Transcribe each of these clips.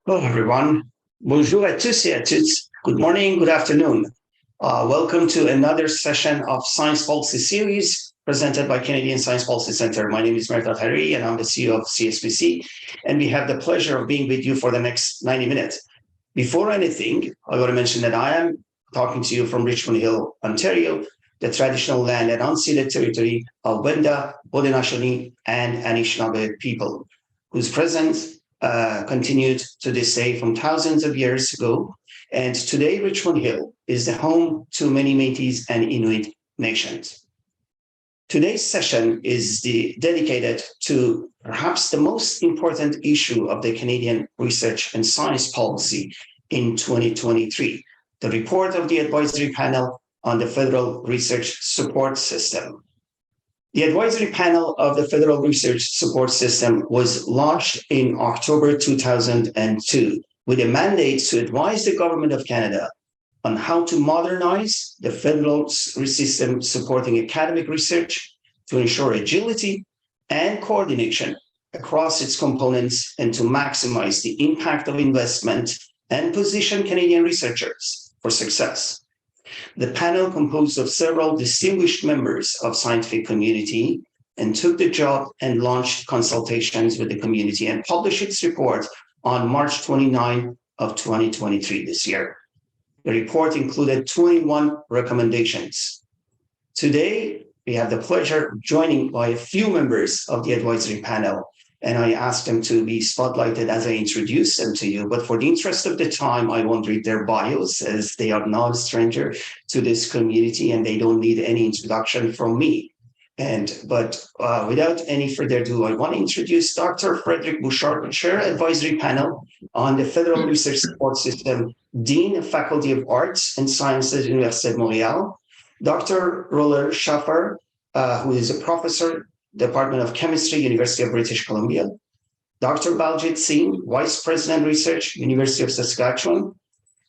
Hello, everyone. Bonjour à tous et à toutes. Good morning, good afternoon. Welcome to another session of Science Policy Series presented by Canadian Science Policy Center. My name is Mertat Hariri, and I'm the CEO of CSPC, and we have the pleasure of being with you for the next 90 minutes. Before anything, I want to mention that I am talking to you from Richmond Hill, Ontario, the traditional land and unceded territory of Wenda, Haudenosaunee, and Anishinaabe people, whose presence continued to this day from thousands of years ago. And today, Richmond Hill is the home to many Métis and Inuit nations. Today's session is dedicated to perhaps the most important issue of the Canadian research and science policy in 2023, the report of the advisory panel on the Federal Research Support System. The advisory panel of the Federal Research Support System was launched in October 2002 with a mandate to advise the Government of Canada on how to modernize the federal system supporting academic research to ensure agility and coordination across its components and to maximize the impact of investment and position Canadian researchers for success. The panel, composed of several distinguished members of scientific community, and took the job and launched consultations with the community and published its report on March 29 of 2023 this year. The report included 21 recommendations. Today, we have the pleasure of joining by a few members of the advisory panel, and I asked them to be spotlighted as I introduce them to you. But for the interest of the time, I won't read their bios, as they are not a stranger to this community and they don't need any introduction from me. But without any further ado, I want to introduce Dr. Frédéric Bouchard, Chair Advisory Panel on the Federal Research Support System, Dean of Faculty of Arts and Sciences, Universite de Montreal, Dr. Rossant Schafer, who is a professor, Department of Chemistry, University of British Columbia, Dr. Baljit Singh, Vice President Research, University of Saskatchewan,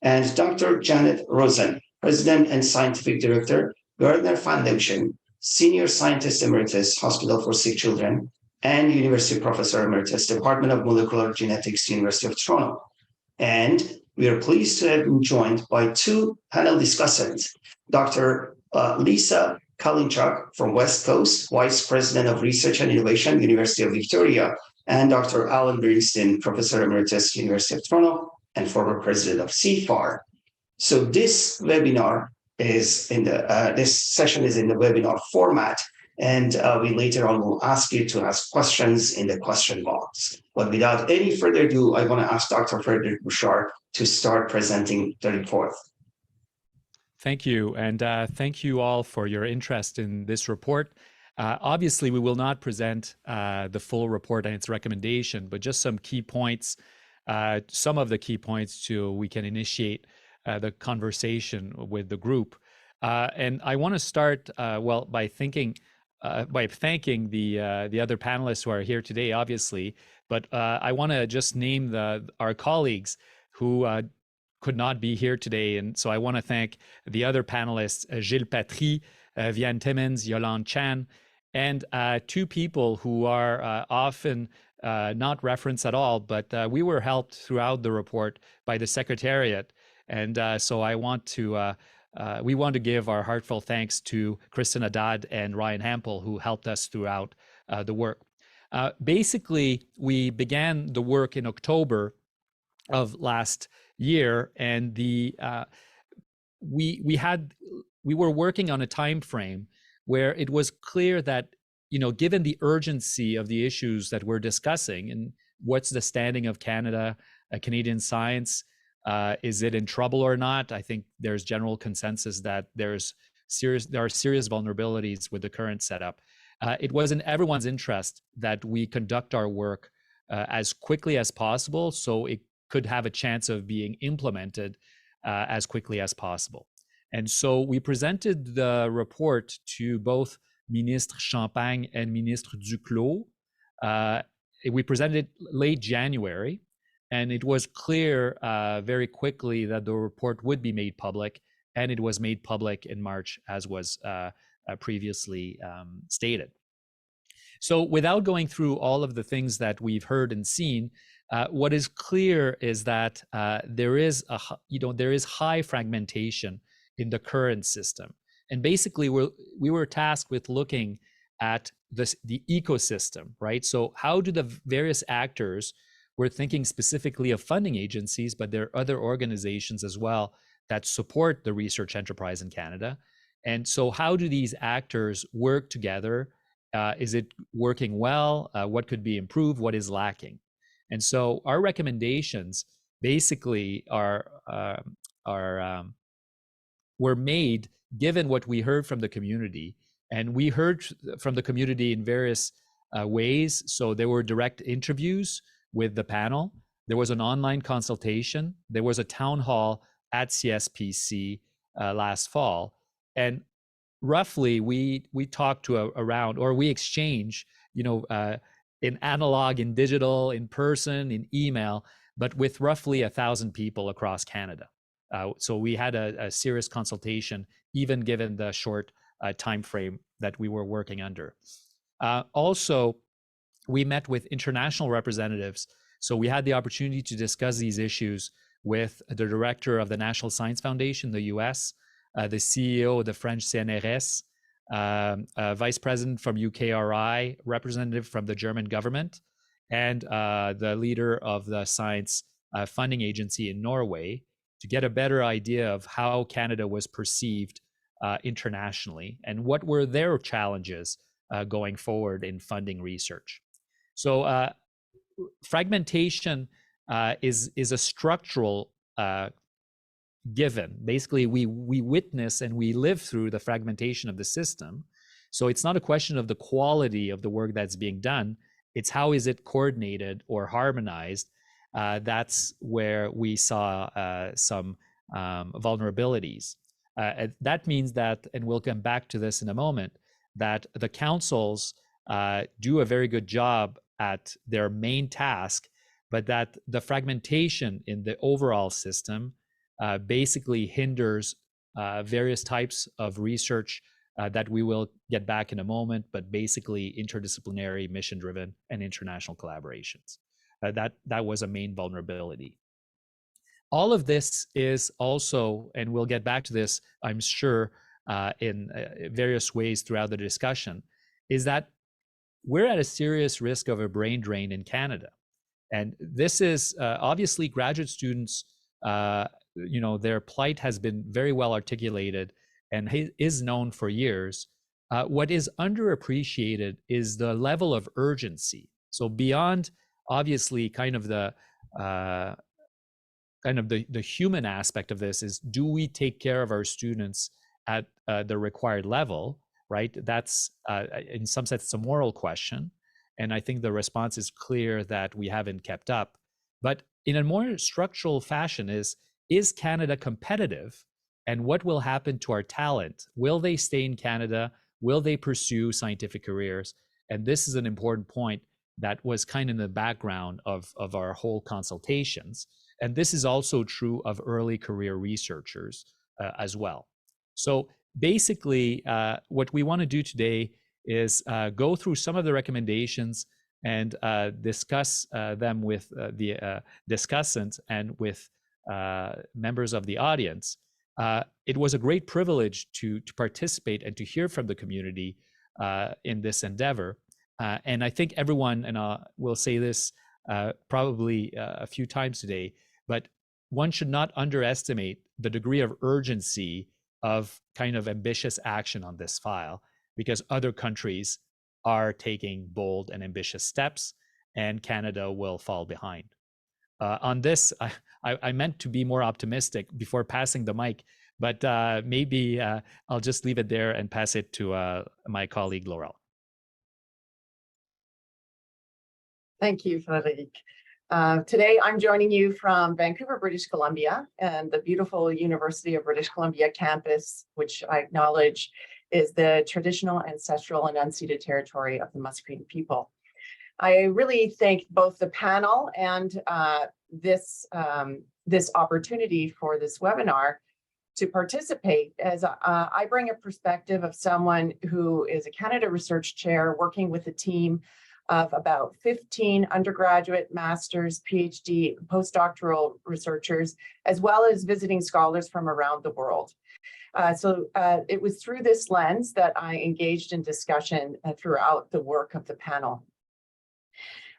and Dr. Janet Rossant, President and Scientific Director, Gairdner Foundation, Senior Scientist Emeritus, Hospital for Sick Children, and University Professor Emeritus, Department of Molecular Genetics, University of Toronto. And we are pleased to have been joined by two panel discussants, Dr. Lisa Kalynchuk from West Coast, Vice President of Research and Innovation, University of Victoria, and Dr. Alan Bernstein, Professor Emeritus, University of Toronto, and former President of CFAR. So this webinar is this session is in the webinar format, and we later on will ask you to ask questions in the question box. But without any further ado, I want to ask Dr. Frédéric Bouchard to start presenting the report. Thank you, and thank you all for your interest in this report. Obviously, we will not present the full report and its recommendation, but just some key points, some of the key points we can initiate the conversation with the group. And I want to start, by thanking the other panelists who are here today, obviously, but I want to just name our colleagues who could not be here today. And so I want to thank the other panelists, Gilles Patry, Vianne Timmins, Yolande Chan, and two people who are often not referenced at all, but we were helped throughout the report by the Secretariat. And so we want to give our heartfelt thanks to Kristen Haddad and Ryan Hampel, who helped us throughout the work. Basically, we began the work in October of last year, and we were working on a time frame where it was clear that, given the urgency of the issues that we're discussing and what's the standing of Canada, Canadian science, is it in trouble or not? I think there's general consensus that there are serious vulnerabilities with the current setup. It was in everyone's interest that we conduct our work as quickly as possible, so it could have a chance of being implemented as quickly as possible. And so we presented the report to both Ministre Champagne and Ministre Duclos. We presented it late January, and it was clear very quickly that the report would be made public, and it was made public in March, as was previously stated. So without going through all of the things that we've heard and seen, What is clear is that there is high fragmentation in the current system, and basically we were tasked with looking at the ecosystem, right? So how do the various actors, we're thinking specifically of funding agencies, but there are other organizations as well that support the research enterprise in Canada. And so how do these actors work together? Is it working well? What could be improved? What is lacking? And so our recommendations basically were made given what we heard from the community. And we heard from the community in various ways. So there were direct interviews with the panel. There was an online consultation. There was a town hall at CSPC last fall. And roughly we talked to around, or we exchange, in analog, in digital, in person, in email, but with roughly 1,000 people across Canada. So we had a serious consultation, even given the short time frame that we were working under. Also, we met with international representatives. So we had the opportunity to discuss these issues with the director of the National Science Foundation, the US, the CEO of the French CNRS, vice president from UKRI, representative from the German government, and the leader of the science funding agency in Norway, to get a better idea of how Canada was perceived internationally and what were their challenges going forward in funding research. So fragmentation is a structural given. Basically, we witness and we live through the fragmentation of the system. So it's not a question of the quality of the work that's being done. It's how is it coordinated or harmonized. That's where we saw some vulnerabilities. That means that, and we'll come back to this in a moment, that the councils do a very good job at their main task, but that the fragmentation in the overall system basically hinders various types of research that we will get back in a moment, but basically interdisciplinary, mission-driven, and international collaborations. That was a main vulnerability. All of this is also, and we'll get back to this, I'm sure, in various ways throughout the discussion, is that we're at a serious risk of a brain drain in Canada. And this is obviously graduate students, their plight has been very well articulated and is known for years. What is underappreciated is the level of urgency. So beyond obviously kind of the human aspect of this is, do we take care of our students at the required level, right? That's in some sense it's a moral question. And I think the response is clear that we haven't kept up. But in a more structural fashion is Canada competitive? And what will happen to our talent? Will they stay in Canada? Will they pursue scientific careers? And this is an important point that was kind of in the background of our whole consultations. And this is also true of early career researchers as well. So basically, what we want to do today is go through some of the recommendations and discuss them with the discussants and with members of the audience. It was a great privilege to participate and to hear from the community in this endeavor. And I think everyone, and will say this probably a few times today, but one should not underestimate the degree of urgency of kind of ambitious action on this file, because other countries are taking bold and ambitious steps, and Canada will fall behind. On this, I meant to be more optimistic before passing the mic, but maybe I'll just leave it there and pass it to my colleague, Laurel. Thank you, Frédéric. Today, I'm joining you from Vancouver, British Columbia, and the beautiful University of British Columbia campus, which I acknowledge is the traditional, ancestral, and unceded territory of the Musqueam people. I really thank both the panel and this opportunity for this webinar to participate, as I bring a perspective of someone who is a Canada Research Chair working with a team of about 15 undergraduate, master's, PhD, postdoctoral researchers, as well as visiting scholars from around the world. So it was through this lens that I engaged in discussion throughout the work of the panel.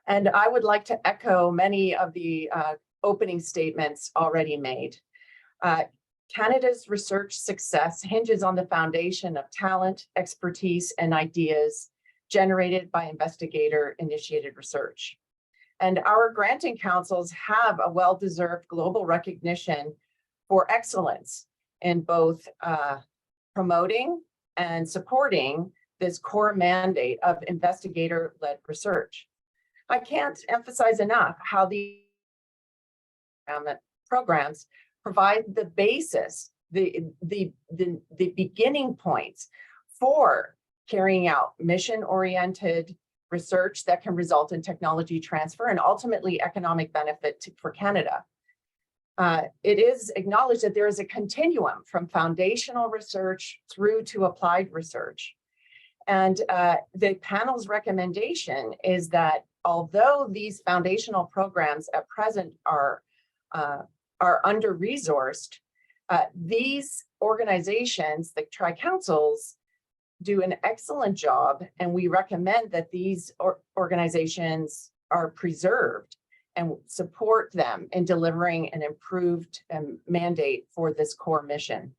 And I would like to echo many of the opening statements already made. Canada's research success hinges on the foundation of talent, expertise, and ideas generated by investigator-initiated research. And our granting councils have a well-deserved global recognition for excellence in both promoting and supporting this core mandate of investigator-led research. I can't emphasize enough how the programs provide the basis, the beginning points for carrying out mission-oriented research that can result in technology transfer and ultimately economic benefit for Canada. It is acknowledged that there is a continuum from foundational research through to applied research. And the panel's recommendation is that although these foundational programs at present are under-resourced, these organizations, the tri-councils, do an excellent job, and we recommend that these organizations are preserved and support them in delivering an improved mandate for this core mission.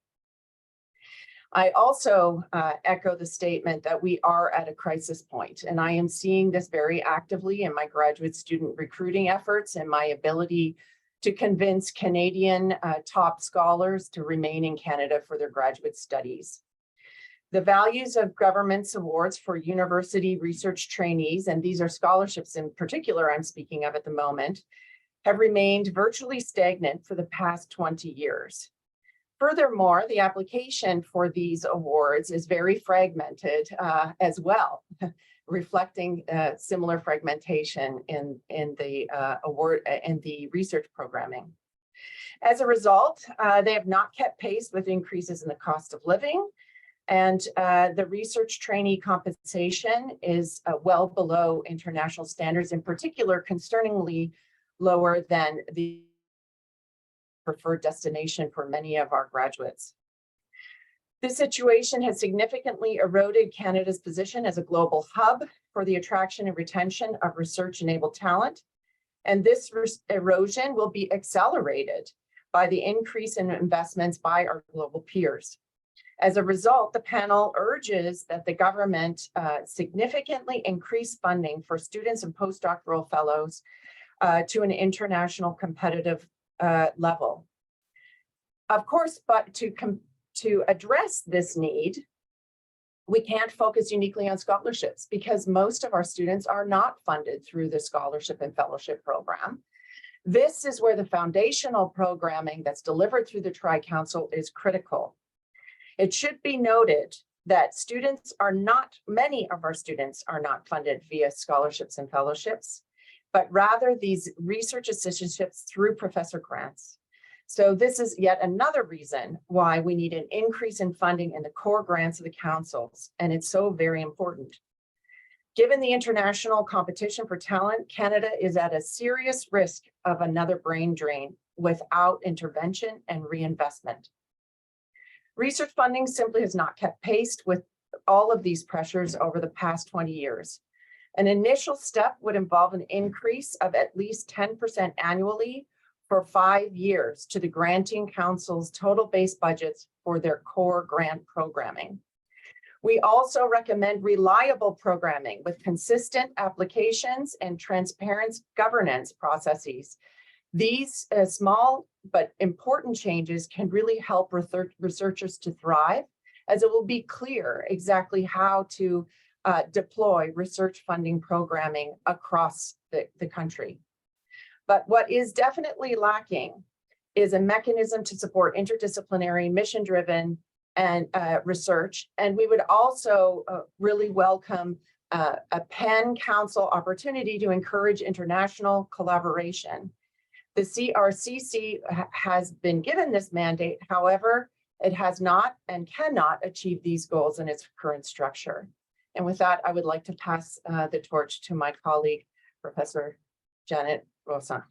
I also echo the statement that we are at a crisis point, and I am seeing this very actively in my graduate student recruiting efforts and my ability to convince Canadian top scholars to remain in Canada for their graduate studies. The values of government's awards for university research trainees, and these are scholarships in particular I'm speaking of at the moment, have remained virtually stagnant for the past 20 years. Furthermore, the application for these awards is very fragmented as well, reflecting similar fragmentation in the award and the research programming. As a result, they have not kept pace with increases in the cost of living, and the research trainee compensation is well below international standards, in particular, concerningly lower than the preferred destination for many of our graduates. This situation has significantly eroded Canada's position as a global hub for the attraction and retention of research-enabled talent, and this erosion will be accelerated by the increase in investments by our global peers. As a result, the panel urges that the government significantly increase funding for students and postdoctoral fellows to an international competitive level. Of course, but to address this need, we can't focus uniquely on scholarships because most of our students are not funded through the scholarship and fellowship program. This is where the foundational programming that's delivered through the Tri-Council is critical. It should be noted that many of our students are not funded via scholarships and fellowships, but rather these research assistantships through professor grants. So this is yet another reason why we need an increase in funding in the core grants of the councils, and it's so very important. Given the international competition for talent, Canada is at a serious risk of another brain drain without intervention and reinvestment. Research funding simply has not kept pace with all of these pressures over the past 20 years. An initial step would involve an increase of at least 10% annually for 5 years to the granting council's total base budgets for their core grant programming. We also recommend reliable programming with consistent applications and transparent governance processes. These small but important changes can really help researchers to thrive, as it will be clear exactly how to deploy research funding programming across the country. But what is definitely lacking is a mechanism to support interdisciplinary, mission-driven and research. And we would also really welcome a pan-council opportunity to encourage international collaboration. The CRCC has been given this mandate. However, it has not and cannot achieve these goals in its current structure. And with that, I would like to pass the torch to my colleague, Professor Janet Rossant.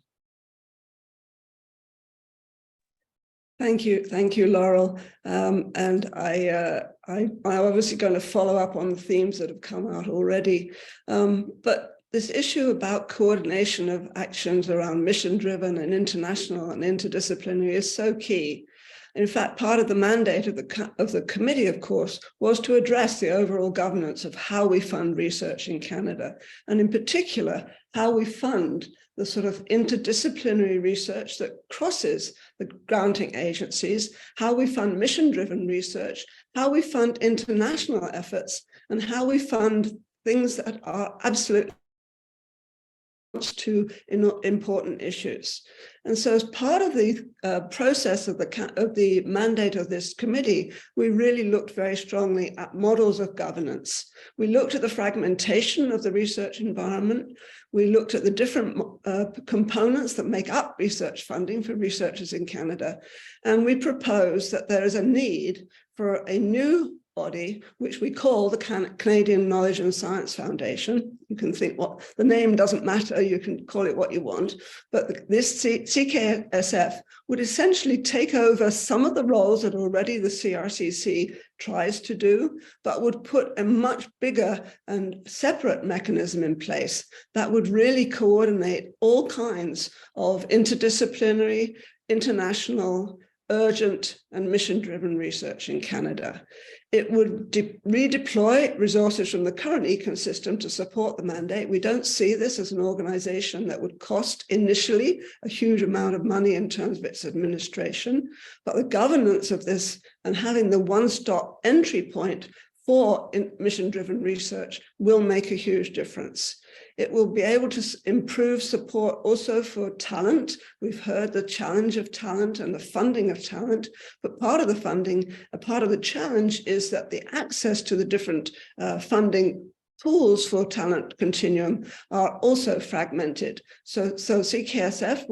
Thank you, Laurel. And I'm obviously going to follow up on the themes that have come out already. But this issue about coordination of actions around mission-driven and international and interdisciplinary is so key. In fact, part of the mandate of the committee, of course, was to address the overall governance of how we fund research in Canada, and in particular, how we fund the sort of interdisciplinary research that crosses the granting agencies, how we fund mission-driven research, how we fund international efforts, and how we fund things that are absolutely to important issues. And so as part of the process of the mandate of this committee, we really looked very strongly at models of governance. We looked at the fragmentation of the research environment. We looked at the different components that make up research funding for researchers in Canada. And we proposed that there is a need for a new body, which we call the Canadian Knowledge and Science Foundation. You can think what the name doesn't matter, you can call it what you want, but this CKSF would essentially take over some of the roles that already the CRCC tries to do, but would put a much bigger and separate mechanism in place that would really coordinate all kinds of interdisciplinary, international, urgent and mission-driven research in Canada. It would redeploy resources from the current ecosystem to support the mandate. We don't see this as an organization that would cost initially a huge amount of money in terms of its administration, but the governance of this and having the one-stop entry point for mission-driven research will make a huge difference. It will be able to improve support also for talent. We've heard the challenge of talent and the funding of talent, but part of the funding, a part of the challenge is that the access to the different funding tools for talent continuum are also fragmented. So CKSF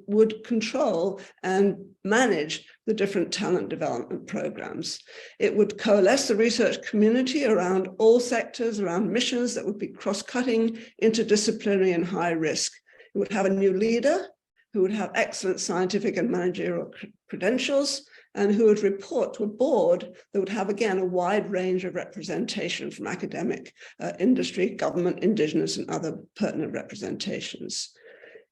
would control and manage the different talent development programs. It would coalesce the research community around all sectors, around missions that would be cross-cutting, interdisciplinary and high risk. It would have a new leader who would have excellent scientific and managerial credentials, and who would report to a board that would have, again, a wide range of representation from academic, industry, government, Indigenous, and other pertinent representations.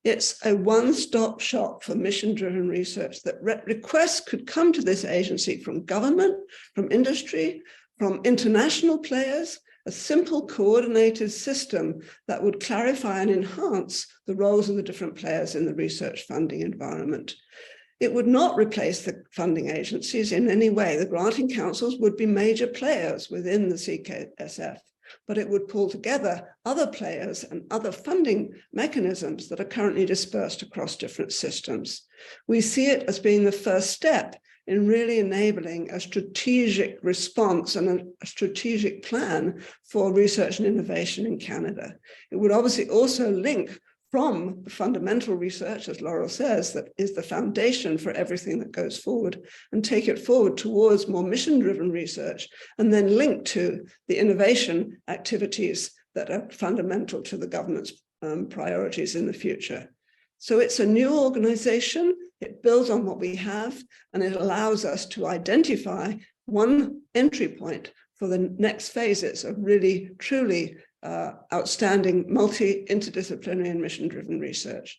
It's a one-stop shop for mission-driven research that requests could come to this agency from government, from industry, from international players, a simple coordinated system that would clarify and enhance the roles of the different players in the research funding environment. It would not replace the funding agencies in any way. The granting councils would be major players within the CKSF, but it would pull together other players and other funding mechanisms that are currently dispersed across different systems. We see it as being the first step in really enabling a strategic response and a strategic plan for research and innovation in Canada. It would obviously also link from the fundamental research, as Laurel says, that is the foundation for everything that goes forward, and take it forward towards more mission-driven research, and then link to the innovation activities that are fundamental to the government's priorities in the future. So it's a new organization, it builds on what we have, and it allows us to identify one entry point for the next phases of really, truly outstanding interdisciplinary and mission-driven research.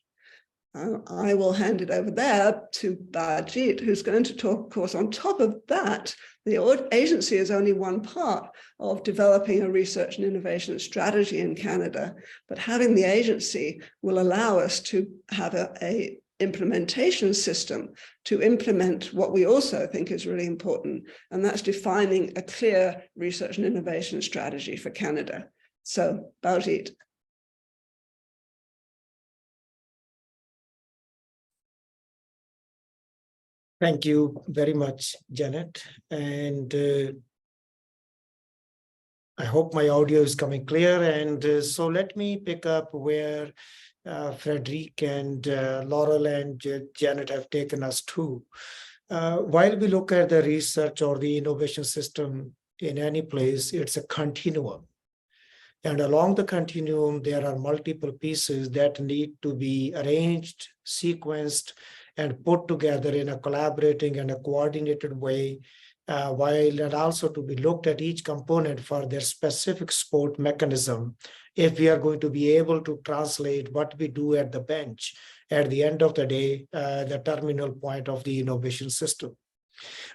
I will hand it over there to Baljit, who's going to talk, of course, on top of that. The agency is only one part of developing a research and innovation strategy in Canada, but having the agency will allow us to have a implementation system to implement what we also think is really important, and that's defining a clear research and innovation strategy for Canada. So, Baljit. Thank you very much, Janet. And I hope my audio is coming clear. And so let me pick up where Frédéric and Laurel and Janet have taken us to. While we look at the research or the innovation system in any place, it's a continuum. And along the continuum, there are multiple pieces that need to be arranged, sequenced, and put together in a collaborating and a coordinated way, while and also to be looked at each component for their specific support mechanism, if we are going to be able to translate what we do at the bench, at the end of the day, the terminal point of the innovation system.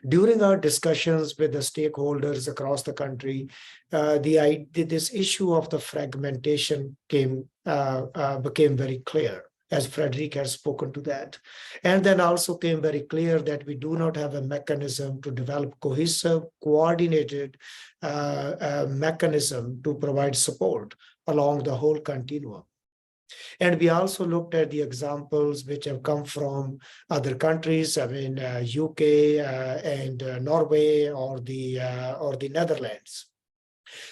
During our discussions with the stakeholders across the country, this issue of the fragmentation became very clear, as Frédéric has spoken to that. And then also came very clear that we do not have a mechanism to develop cohesive, coordinated mechanism to provide support along the whole continuum. And we also looked at the examples which have come from other countries, I mean, UK and Norway or the Netherlands.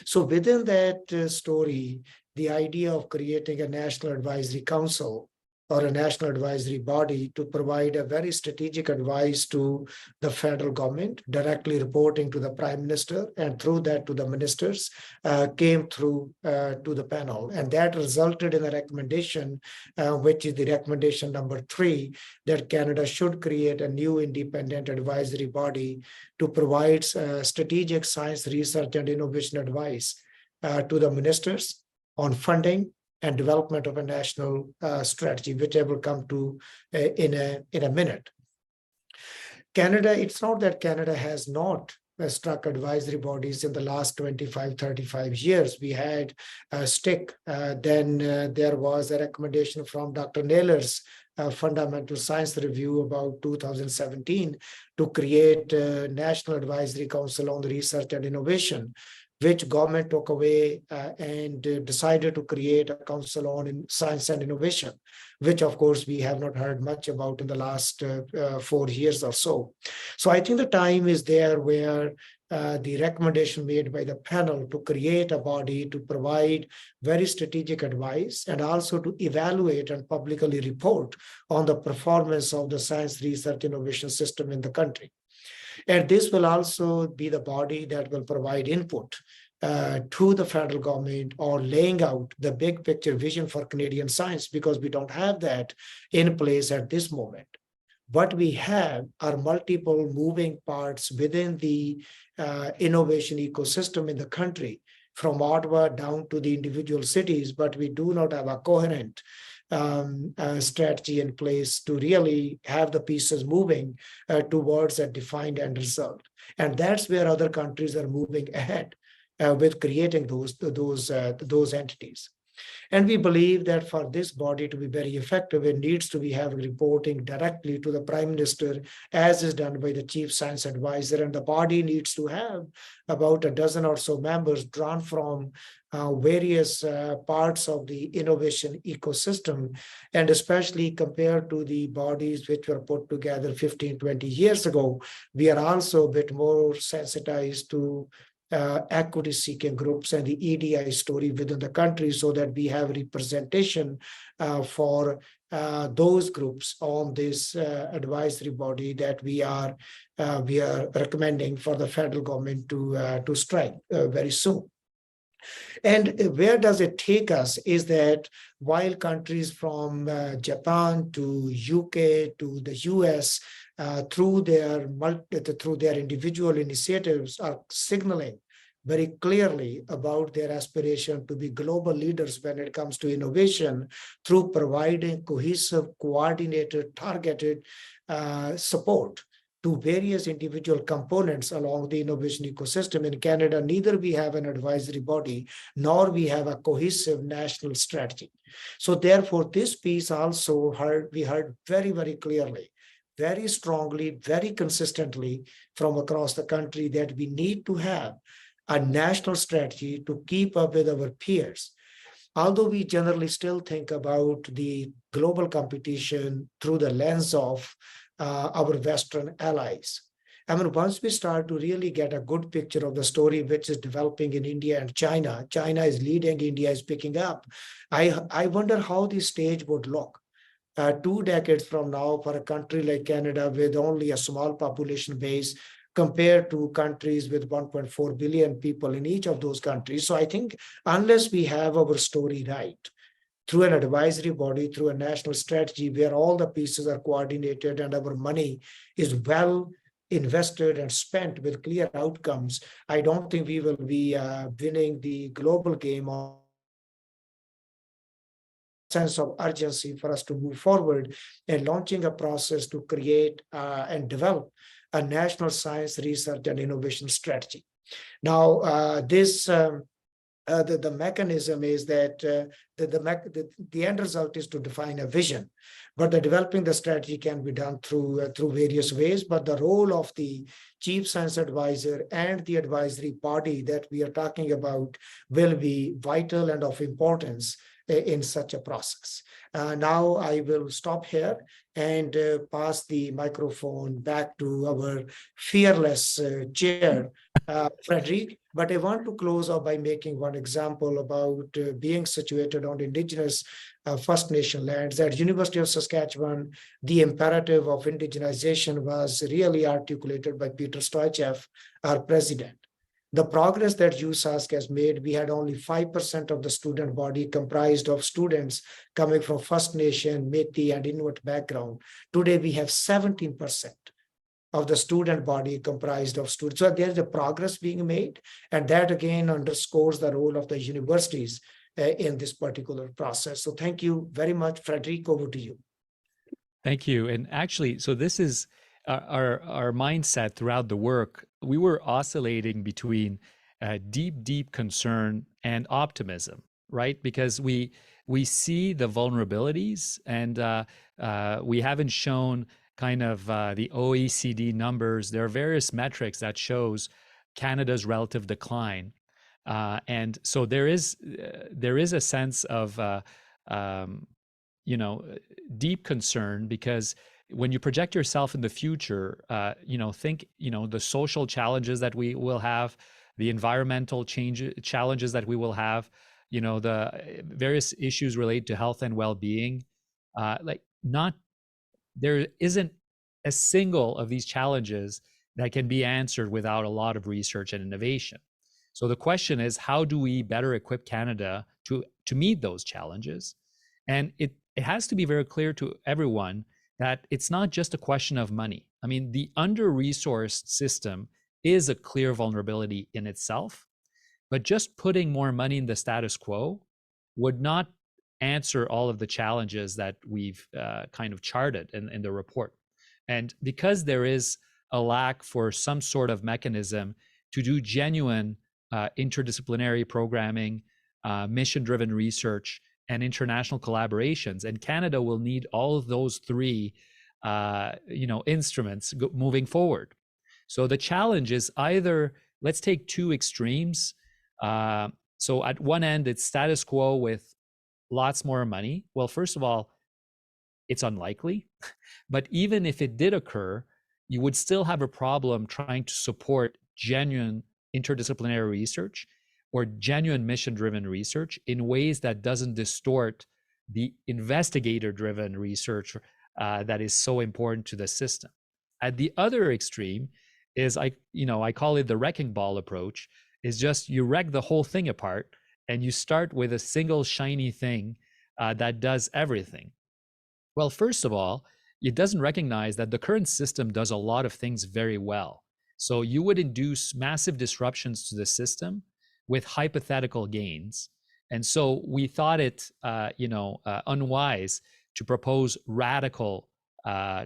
So within that story, the idea of creating a national advisory council or a national advisory body to provide a very strategic advice to the federal government, directly reporting to the Prime Minister and through that to the ministers, came through to the panel. And that resulted in a recommendation, which is the recommendation number 3, that Canada should create a new independent advisory body to provide strategic science research and innovation advice to the ministers on funding and development of a national strategy, which I will come to in a minute. Canada, it's not that Canada has not struck advisory bodies in the last 25, 35 years. We had STIC, then there was a recommendation from Dr. Naylor's Fundamental Science Review about 2017 to create a National Advisory Council on Research and Innovation, which government took away and decided to create a council on science and innovation, which of course we have not heard much about in the last 4 years or so. So I think the time is there where the recommendation made by the panel to create a body to provide very strategic advice and also to evaluate and publicly report on the performance of the science research innovation system in the country. And this will also be the body that will provide input to the federal government on laying out the big picture vision for Canadian science, because we don't have that in place at this moment. What we have are multiple moving parts within the innovation ecosystem in the country, from Ottawa down to the individual cities, but we do not have a coherent strategy in place to really have the pieces moving towards a defined end result. And that's where other countries are moving ahead with creating those entities. And we believe that for this body to be very effective, it needs to be having reporting directly to the Prime Minister, as is done by the Chief Science Advisor. And the body needs to have about a dozen or so members drawn from various parts of the innovation ecosystem, and especially compared to the bodies which were put together 15, 20 years ago, we are also a bit more sensitized to equity-seeking groups and the EDI story within the country, so that we have representation for those groups on this advisory body that we are recommending for the federal government to strike very soon. And where does it take us is that while countries from Japan to UK to the US through their individual initiatives are signaling very clearly about their aspiration to be global leaders when it comes to innovation through providing cohesive, coordinated, targeted support to various individual components along the innovation ecosystem. In Canada, neither we have an advisory body, nor we have a cohesive national strategy. So therefore, this piece also we heard very, very clearly, very strongly, very consistently from across the country that we need to have a national strategy to keep up with our peers. Although we generally still think about the global competition through the lens of our Western allies. I mean, once we start to really get a good picture of the story which is developing in India and China, China is leading, India is picking up. I wonder how the stage would look 2 decades from now for a country like Canada with only a small population base, compared to countries with 1.4 billion people in each of those countries. So I think unless we have our story right, through an advisory body, through a national strategy where all the pieces are coordinated and our money is well invested and spent with clear outcomes, I don't think we will be winning the global game of sense of urgency for us to move forward and launching a process to create and develop a national science research and innovation strategy. Now, the mechanism is that the end result is to define a vision, but the developing the strategy can be done through various ways. But the role of the chief science advisor and the advisory body that we are talking about will be vital and of importance in such a process. Now I will stop here and pass the microphone back to our fearless chair, Frédéric. But I want to close out by making one example about being situated on Indigenous First Nation lands. At University of Saskatchewan, the imperative of indigenization was really articulated by Peter Stoichev, our president. The progress that USask has made, we had only 5% of the student body comprised of students coming from First Nation, Métis, and Inuit background. Today, we have 17% of the student body comprised of students. So there's a progress being made, and that again underscores the role of the universities in this particular process. So thank you very much, Frédéric, over to you. Thank you. And actually, so this is our mindset throughout the work. We were oscillating between deep concern and optimism, right? Because we see the vulnerabilities, and we haven't shown kind of the OECD numbers. There are various metrics that shows Canada's relative decline, and so there is a sense of deep concern, because when you project yourself in the future, think, the social challenges that we will have, the environmental challenges that we will have, the various issues related to health and well-being. There isn't a single of these challenges that can be answered without a lot of research and innovation. So the question is, how do we better equip Canada to meet those challenges? And it has to be very clear to everyone that it's not just a question of money. I mean, the under-resourced system is a clear vulnerability in itself, but just putting more money in the status quo would not answer all of the challenges that we've kind of charted in the report. And because there is a lack for some sort of mechanism to do genuine interdisciplinary programming, mission-driven research, and international collaborations, and Canada will need all of those three, instruments moving forward. So the challenge is either, let's take two extremes. So at one end, it's status quo with lots more money. Well, first of all, it's unlikely, but even if it did occur, you would still have a problem trying to support genuine interdisciplinary research or genuine mission-driven research in ways that doesn't distort the investigator-driven research that is so important to the system. At the other extreme is, I call it the wrecking ball approach, is just you wreck the whole thing apart and you start with a single shiny thing that does everything. Well, first of all, it doesn't recognize that the current system does a lot of things very well. So you would induce massive disruptions to the system with hypothetical gains. And so we thought it unwise to propose radical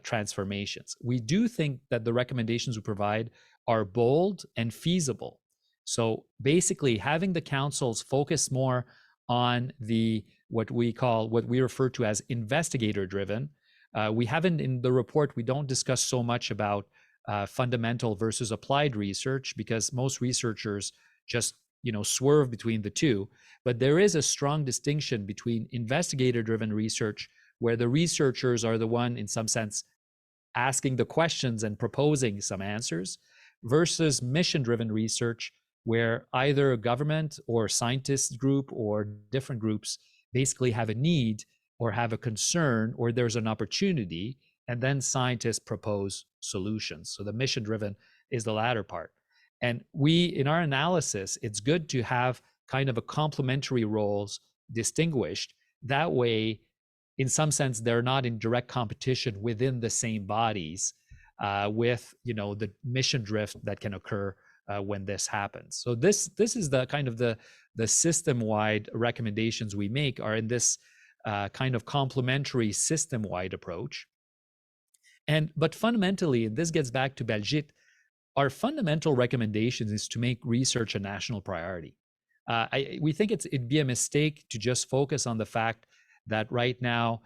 transformations. We do think that the recommendations we provide are bold and feasible. So basically having the councils focus more on what we refer to as investigator-driven. We haven't, in the report, we don't discuss so much about fundamental versus applied research, because most researchers just swerve between the two. But there is a strong distinction between investigator-driven research, where the researchers are the one, in some sense, asking the questions and proposing some answers, versus mission-driven research, where either a government or scientist group or different groups basically have a need or have a concern or there's an opportunity, and then scientists propose solutions. So the mission-driven is the latter part. And we, in our analysis, it's good to have kind of a complementary roles distinguished. That way, in some sense, they're not in direct competition within the same bodies with, the mission drift that can occur when this happens. So this is the kind of the system-wide recommendations we make are in this kind of complementary system-wide approach. But fundamentally, and this gets back to Baljit, our fundamental recommendations is to make research a national priority. We think it'd be a mistake to just focus on the fact that right now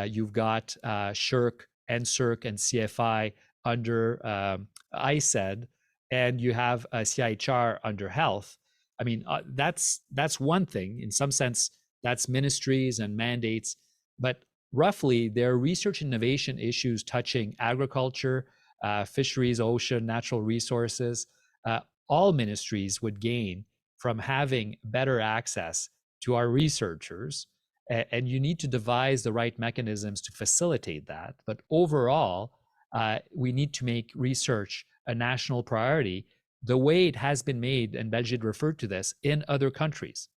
you've got SSHRC, NSERC, and CFI under ICED, and you have CIHR under health. I mean, that's one thing. In some sense, that's ministries and mandates, but roughly there are research innovation issues touching agriculture, fisheries, ocean, natural resources. All ministries would gain from having better access to our researchers, and you need to devise the right mechanisms to facilitate that. But overall, we need to make research a national priority the way it has been made, and Baljit referred to this, in other countries.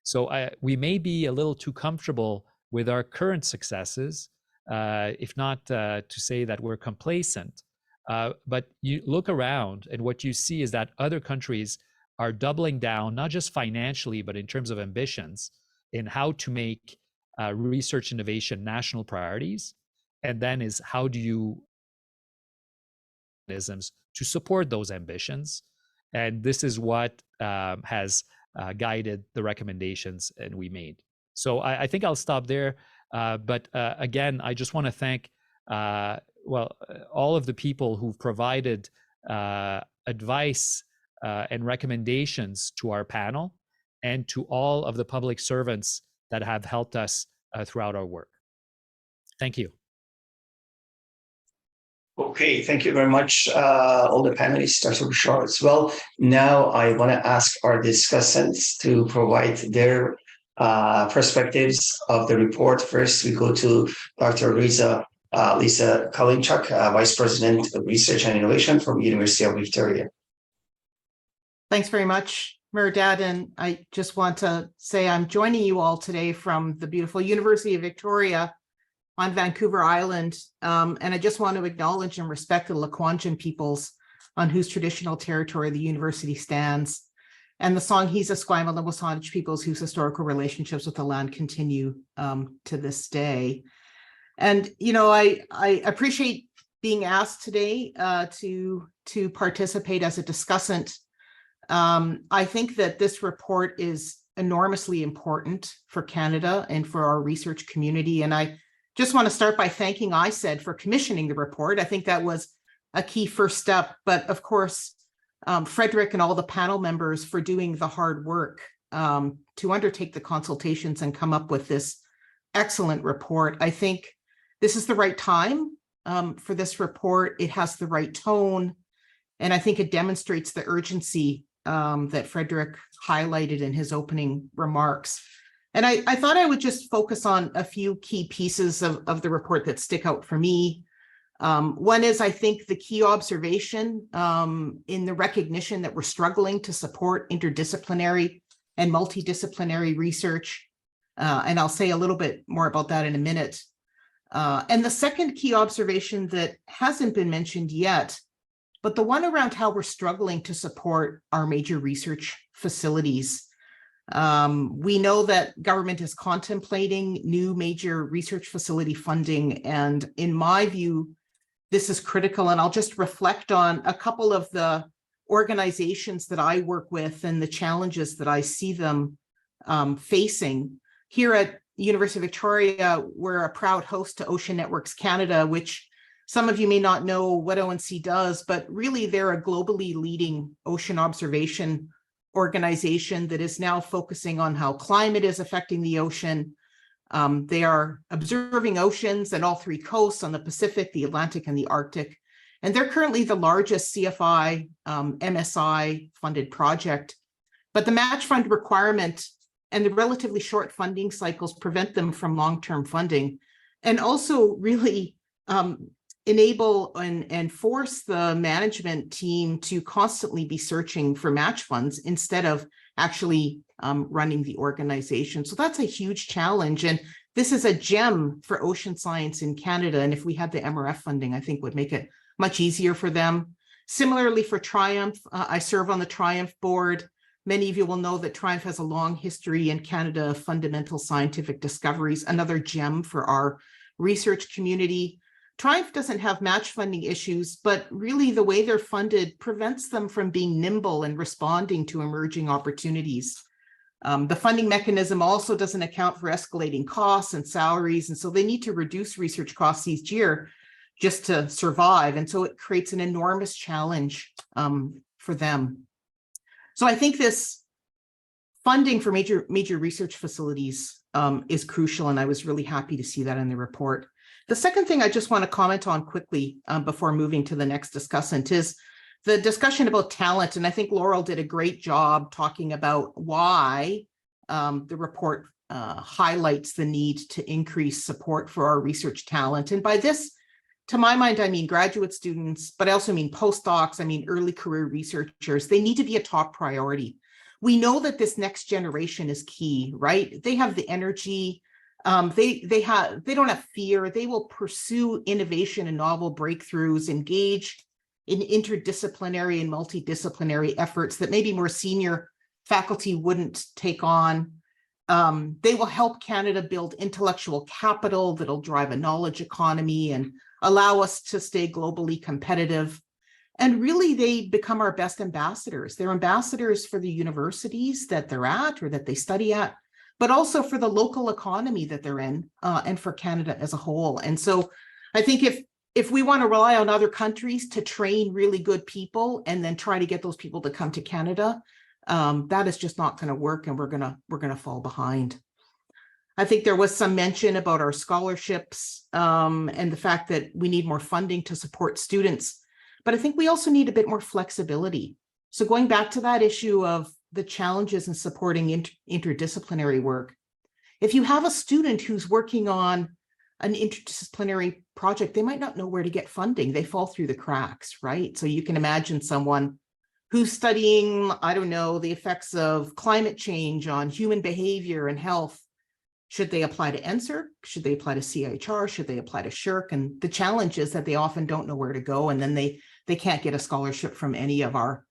So we may be a little too comfortable with our current successes, if not to say that we're complacent. But you look around and what you see is that other countries are doubling down, not just financially, but in terms of ambitions, in how to make research innovation national priorities. And then is how do you mechanisms to support those ambitions? And this is what has guided the recommendations and we made. So I think I'll stop there. But again, I just want to thank all of the people who've provided advice and recommendations to our panel, and to all of the public servants that have helped us throughout our work. Thank you. Okay, thank you very much, all the panelists, Dr. Bouchard as well. Now I want to ask our discussants to provide their perspectives of the report. First, we go to Dr. Lisa Kalynchuk, Vice President of Research and Innovation from University of Victoria. Thanks very much, Mehrdad. And I just want to say I'm joining you all today from the beautiful University of Victoria on Vancouver Island. And I just want to acknowledge and respect the Lekwungen peoples on whose traditional territory the university stands, and the Sanghees, Esquimalt, and Wasatch peoples whose historical relationships with the land continue to this day. And, I appreciate being asked today to participate as a discussant. I think that this report is enormously important for Canada and for our research community. And I just want to start by thanking ICED for commissioning the report. I think that was a key first step. But of course, Frédéric and all the panel members for doing the hard work to undertake the consultations and come up with this excellent report. I think this is the right time for this report. It has the right tone, and I think it demonstrates the urgency that Frédéric highlighted in his opening remarks. And I thought I would just focus on a few key pieces of the report that stick out for me. One is, I think, the key observation in the recognition that we're struggling to support interdisciplinary and multidisciplinary research. And I'll say a little bit more about that in a minute. And the second key observation that hasn't been mentioned yet, but the one around how we're struggling to support our major research facilities. We know that government is contemplating new major research facility funding, and in my view, this is critical. And I'll just reflect on a couple of the organizations that I work with and the challenges that I see them facing. Here at University of Victoria, we're a proud host to Ocean Networks Canada, which some of you may not know what ONC does, but really they're a globally leading ocean observation organization that is now focusing on how climate is affecting the ocean. They are observing oceans and all three coasts on the Pacific, the Atlantic, and the Arctic. And they're currently the largest CFI MSI funded project. But the match fund requirement and the relatively short funding cycles prevent them from long-term funding, and also really enable and force the management team to constantly be searching for match funds instead of actually running the organization. So that's a huge challenge. And this is a gem for ocean science in Canada. And if we had the MRF funding, I think would make it much easier for them. Similarly for Triumph, I serve on the Triumph board. Many of you will know that Triumph has a long history in Canada of fundamental scientific discoveries, another gem for our research community. Triumph doesn't have match funding issues, but really the way they're funded prevents them from being nimble and responding to emerging opportunities. The funding mechanism also doesn't account for escalating costs and salaries, and so they need to reduce research costs each year just to survive, and so it creates an enormous challenge for them. So I think this funding for major research facilities is crucial, and I was really happy to see that in the report. The second thing I just want to comment on quickly before moving to the next discussant is the discussion about talent. And I think Laurel did a great job talking about why the report highlights the need to increase support for our research talent. And by this, to my mind, I mean graduate students, but I also mean postdocs, I mean early career researchers. They need to be a top priority. We know that this next generation is key, right? They have the energy. They don't have fear. They will pursue innovation and novel breakthroughs, engage in interdisciplinary and multidisciplinary efforts that maybe more senior faculty wouldn't take on. They will help Canada build intellectual capital that'll drive a knowledge economy and allow us to stay globally competitive. And really, they become our best ambassadors. They're ambassadors for the universities that they're at or that they study at, but also for the local economy that they're in and for Canada as a whole. And so I think if we want to rely on other countries to train really good people and then try to get those people to come to Canada, that is just not going to work, and we're gonna fall behind. I think there was some mention about our scholarships and the fact that we need more funding to support students, but I think we also need a bit more flexibility. So going back to that issue of the challenges in supporting interdisciplinary work, if you have a student who's working on an interdisciplinary project, they might not know where to get funding. They fall through the cracks, right? So you can imagine someone who's studying, I don't know, the effects of climate change on human behavior and health. Should they apply to NSERC? Should they apply to CIHR? Should they apply to SSHRC? And the challenge is that they often don't know where to go, and then they can't get a scholarship from any of our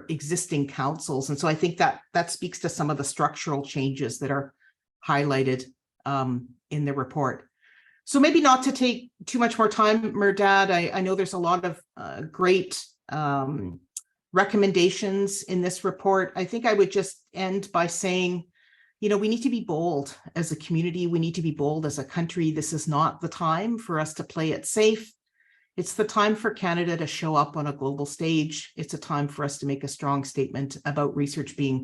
existing councils. And so I think that speaks to some of the structural changes that are highlighted in the report. So maybe not to take too much more time, Mehrdad, I know there's a lot of great recommendations in this report. I think I would just end by saying, you know, we need to be bold as a community. We need to be bold as a country. This is not the time for us to play it safe. It's the time for Canada to show up on a global stage. It's a time for us to make a strong statement about research being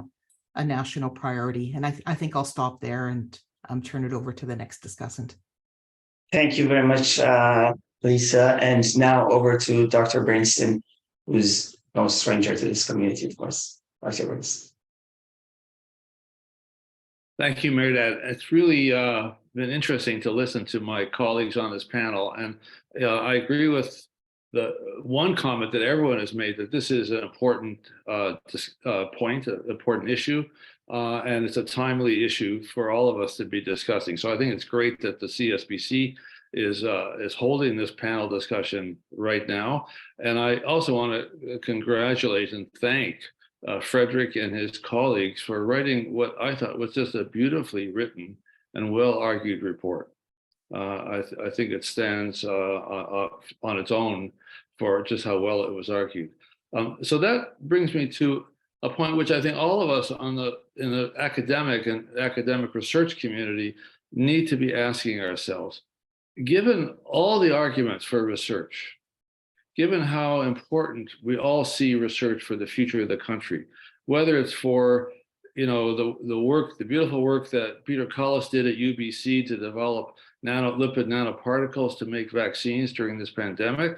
a national priority. And I think I'll stop there and turn it over to the next discussant. Thank you very much, Lisa. And now over to Dr. Bernstein, who's no stranger to this community, of course. Dr. Bernstein. Thank you, Mehrdad. It's really been interesting to listen to my colleagues on this panel. And I agree with the one comment that everyone has made, that this is an important point, an important issue, and it's a timely issue for all of us to be discussing. So I think it's great that the CSPC is holding this panel discussion right now. And I also want to congratulate and thank Frédéric and his colleagues for writing what I thought was just a beautifully written and well-argued report. I think it stands on its own for just how well it was argued. So that brings me to a point which I think all of us in the academic and academic research community need to be asking ourselves. Given all the arguments for research, given how important we all see research for the future of the country, whether it's for, you know, the beautiful work that Peter Collis did at UBC to develop lipid nanoparticles to make vaccines during this pandemic,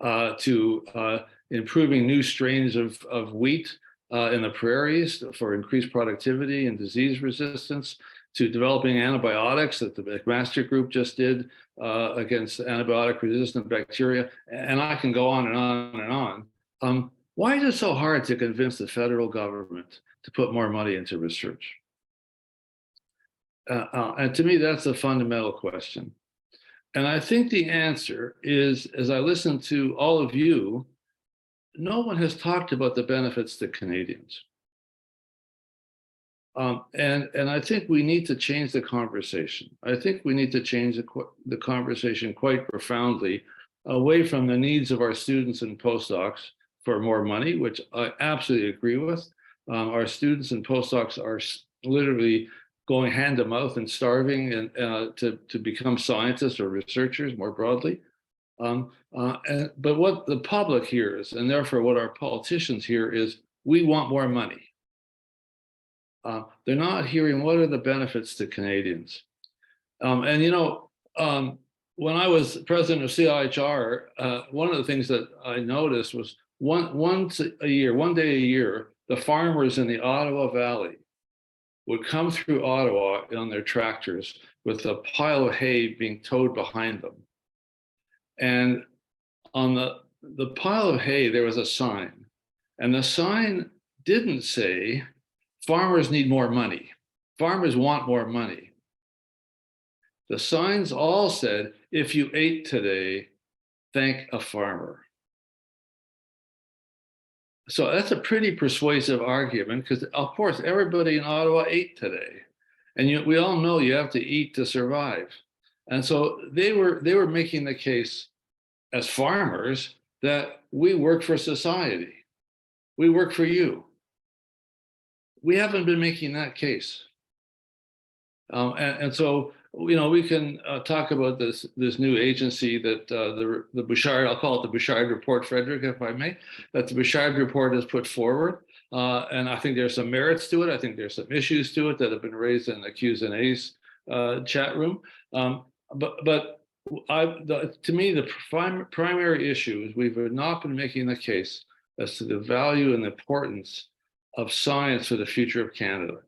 to improving new strains of wheat in the prairies for increased productivity and disease resistance, to developing antibiotics that the McMaster group just did against antibiotic-resistant bacteria, and I can go on and on and on. Why is it so hard to convince the federal government to put more money into research? And to me, that's a fundamental question. And I think the answer is, as I listen to all of you, no one has talked about the benefits to Canadians. And I think we need to change the conversation. I think we need to change the conversation quite profoundly away from the needs of our students and postdocs for more money, which I absolutely agree with. Our students and postdocs are literally going hand to mouth and starving and to become scientists or researchers more broadly. But what the public hears, and therefore what our politicians hear, is we want more money. They're not hearing what are the benefits to Canadians. And you know, when I was president of CIHR, one of the things that I noticed was one day a year, the farmers in the Ottawa Valley would come through Ottawa on their tractors with a pile of hay being towed behind them. And on the pile of hay, there was a sign. And the sign didn't say, farmers need more money. Farmers want more money. The signs all said, if you ate today, thank a farmer. So that's a pretty persuasive argument because, of course, everybody in Ottawa ate today. And we all know you have to eat to survive. And so they were making the case as farmers that we work for society. We work for you. We haven't been making that case. And so, you know, we can talk about this new agency that the Bouchard, I'll call it the Bouchard report, Frédéric, if I may, that the Bouchard report has put forward. And I think there's some merits to it. I think there's some issues to it that have been raised in the Q's and A's chat room. But to me, the primary issue is we've not been making the case as to the value and the importance of science for the future of Canada.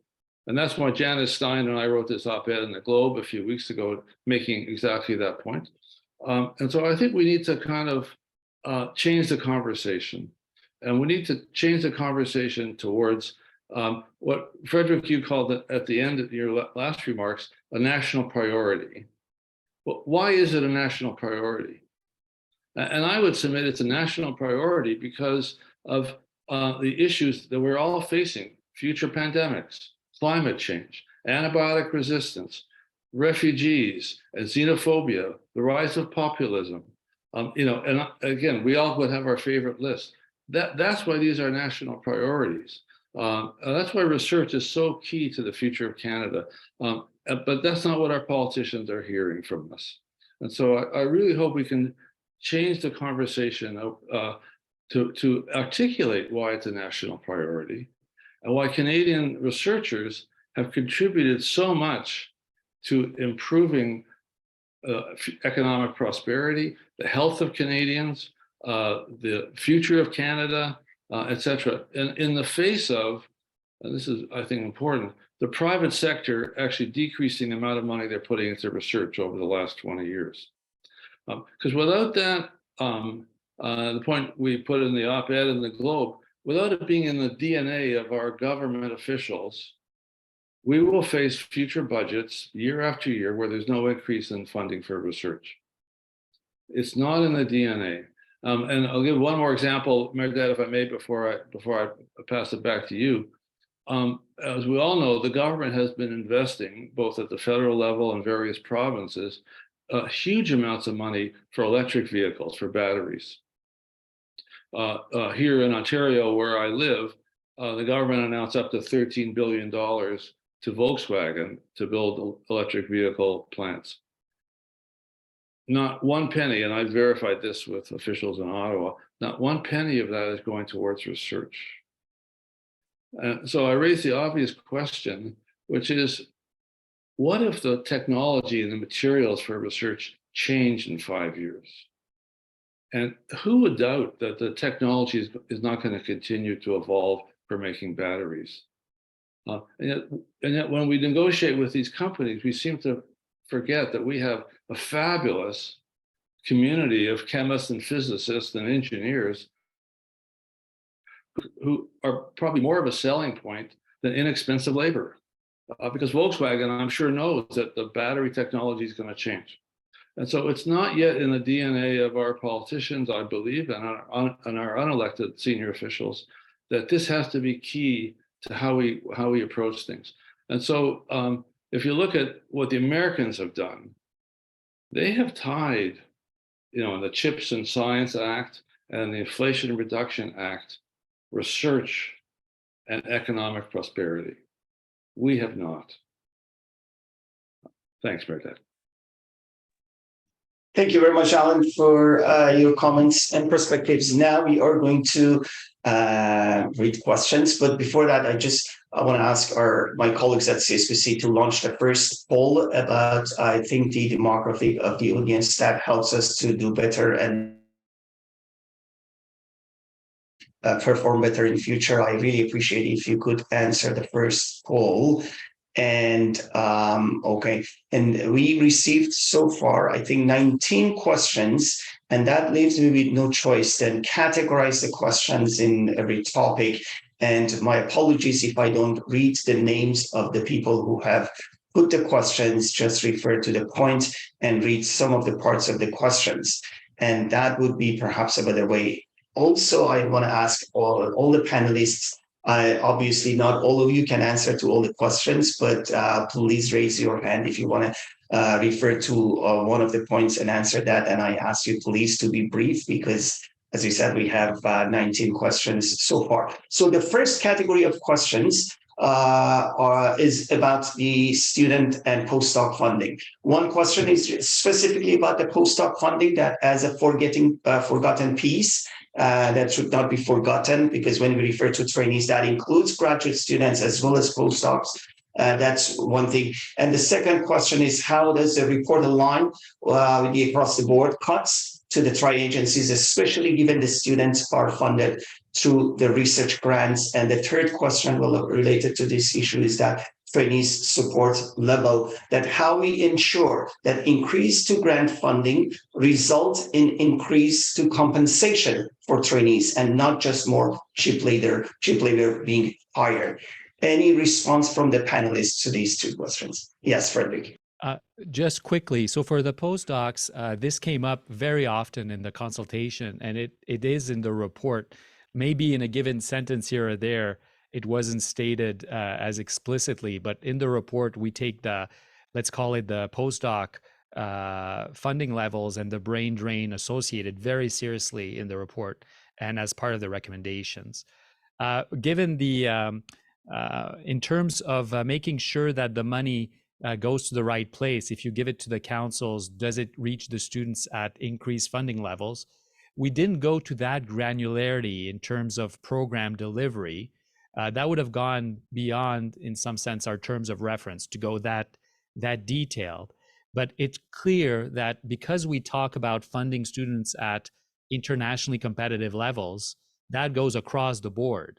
And that's why Janice Stein and I wrote this op-ed in the Globe a few weeks ago, making exactly that point. And so I think we need to kind of change the conversation. And we need to change the conversation towards what, Frédéric, you called it at the end of your last remarks, a national priority. Well, why is it a national priority? And I would submit it's a national priority because of the issues that we're all facing: future pandemics, climate change, antibiotic resistance, refugees, and xenophobia, the rise of populism. You know, and again, we all would have our favorite list. That's why these are national priorities. That's why research is so key to the future of Canada. But that's not what our politicians are hearing from us. And so I really hope we can change the conversation to articulate why it's a national priority and why Canadian researchers have contributed so much to improving economic prosperity, the health of Canadians, the future of Canada, et cetera. And in the face of, and this is, I think, important, the private sector actually decreasing the amount of money they're putting into research over the last 20 years. Because without that, the point we put in the op-ed in the Globe, without it being in the DNA of our government officials, we will face future budgets year after year where there's no increase in funding for research. It's not in the DNA. And I'll give one more example, Meredith, if I may, before I pass it back to you. As we all know, the government has been investing, both at the federal level and various provinces, huge amounts of money for electric vehicles, for batteries. Here in Ontario, where I live, the government announced up to $13 billion to Volkswagen to build electric vehicle plants. Not one penny, and I verified this with officials in Ottawa, not one penny of that is going towards research. So I raised the obvious question, which is, what if the technology and the materials for research change in 5 years? And who would doubt that the technology is not going to continue to evolve for making batteries? And yet when we negotiate with these companies, we seem to forget that we have a fabulous community of chemists and physicists and engineers who are probably more of a selling point than inexpensive labor. Because Volkswagen, I'm sure, knows that the battery technology is going to change. And so it's not yet in the DNA of our politicians, I believe, and our unelected senior officials, that this has to be key to how we approach things. And so if you look at what the Americans have done, they have tied, in the CHIPS and Science Act and the Inflation Reduction Act, research and economic prosperity. We have not. Thanks, Bernstein. Thank you very much, Alan, for your comments and perspectives. Now we are going to read questions, but before that, I want to ask my colleagues at CSPC to launch the first poll about, I think, the demographic of the audience that helps us to do better and perform better in future. I really appreciate if you could answer the first poll. And okay, and we received so far, I think, 19 questions, and that leaves me with no choice than categorize the questions in every topic. And my apologies if I don't read the names of the people who have put the questions, just refer to the point and read some of the parts of the questions. And that would be perhaps a better way. Also, I want to ask all the panelists, obviously not all of you can answer to all the questions, but please raise your hand if you want to refer to one of the points and answer that. And I ask you please to be brief because, as we said, we have 19 questions so far. So the first category of questions is about the student and postdoc funding. One question is specifically about the postdoc funding, that as a forgotten piece. That should not be forgotten, because when we refer to trainees, that includes graduate students as well as postdocs. That's one thing. And the second question is, how does the report align with the across-the-board cuts to the tri-agencies, especially given the students are funded through the research grants? And the third question related to this issue is that trainees support level, that how we ensure that increase to grant funding result in increase to compensation for trainees and not just more cheap labor being hired. Any response from the panelists to these two questions? Yes, Frédéric. Just quickly, so for the postdocs, this came up very often in the consultation, and it is in the report. Maybe in a given sentence here or there, it wasn't stated as explicitly, but in the report, we take let's call it the postdoc funding levels and the brain drain associated very seriously in the report and as part of the recommendations. Given the, in terms of making sure that the money goes to the right place, if you give it to the councils, does it reach the students at increased funding levels? We didn't go to that granularity in terms of program delivery. That would have gone beyond, in some sense, our terms of reference to go that detailed. But it's clear that because we talk about funding students at internationally competitive levels, that goes across the board.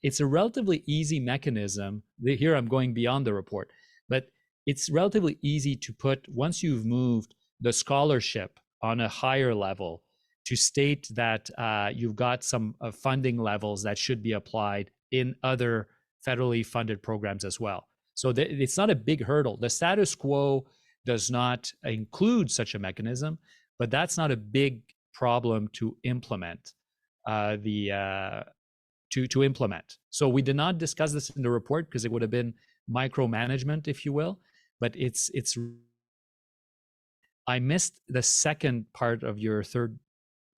It's a relatively easy mechanism. Here I'm going beyond the report, but it's relatively easy to put, once you've moved the scholarship on a higher level, to state that you've got some funding levels that should be applied in other federally funded programs as well. So it's not a big hurdle. The status quo does not include such a mechanism, but that's not a big problem to implement. To implement. So we did not discuss this in the report because it would have been micromanagement, if you will. But it's. I missed the second part of your third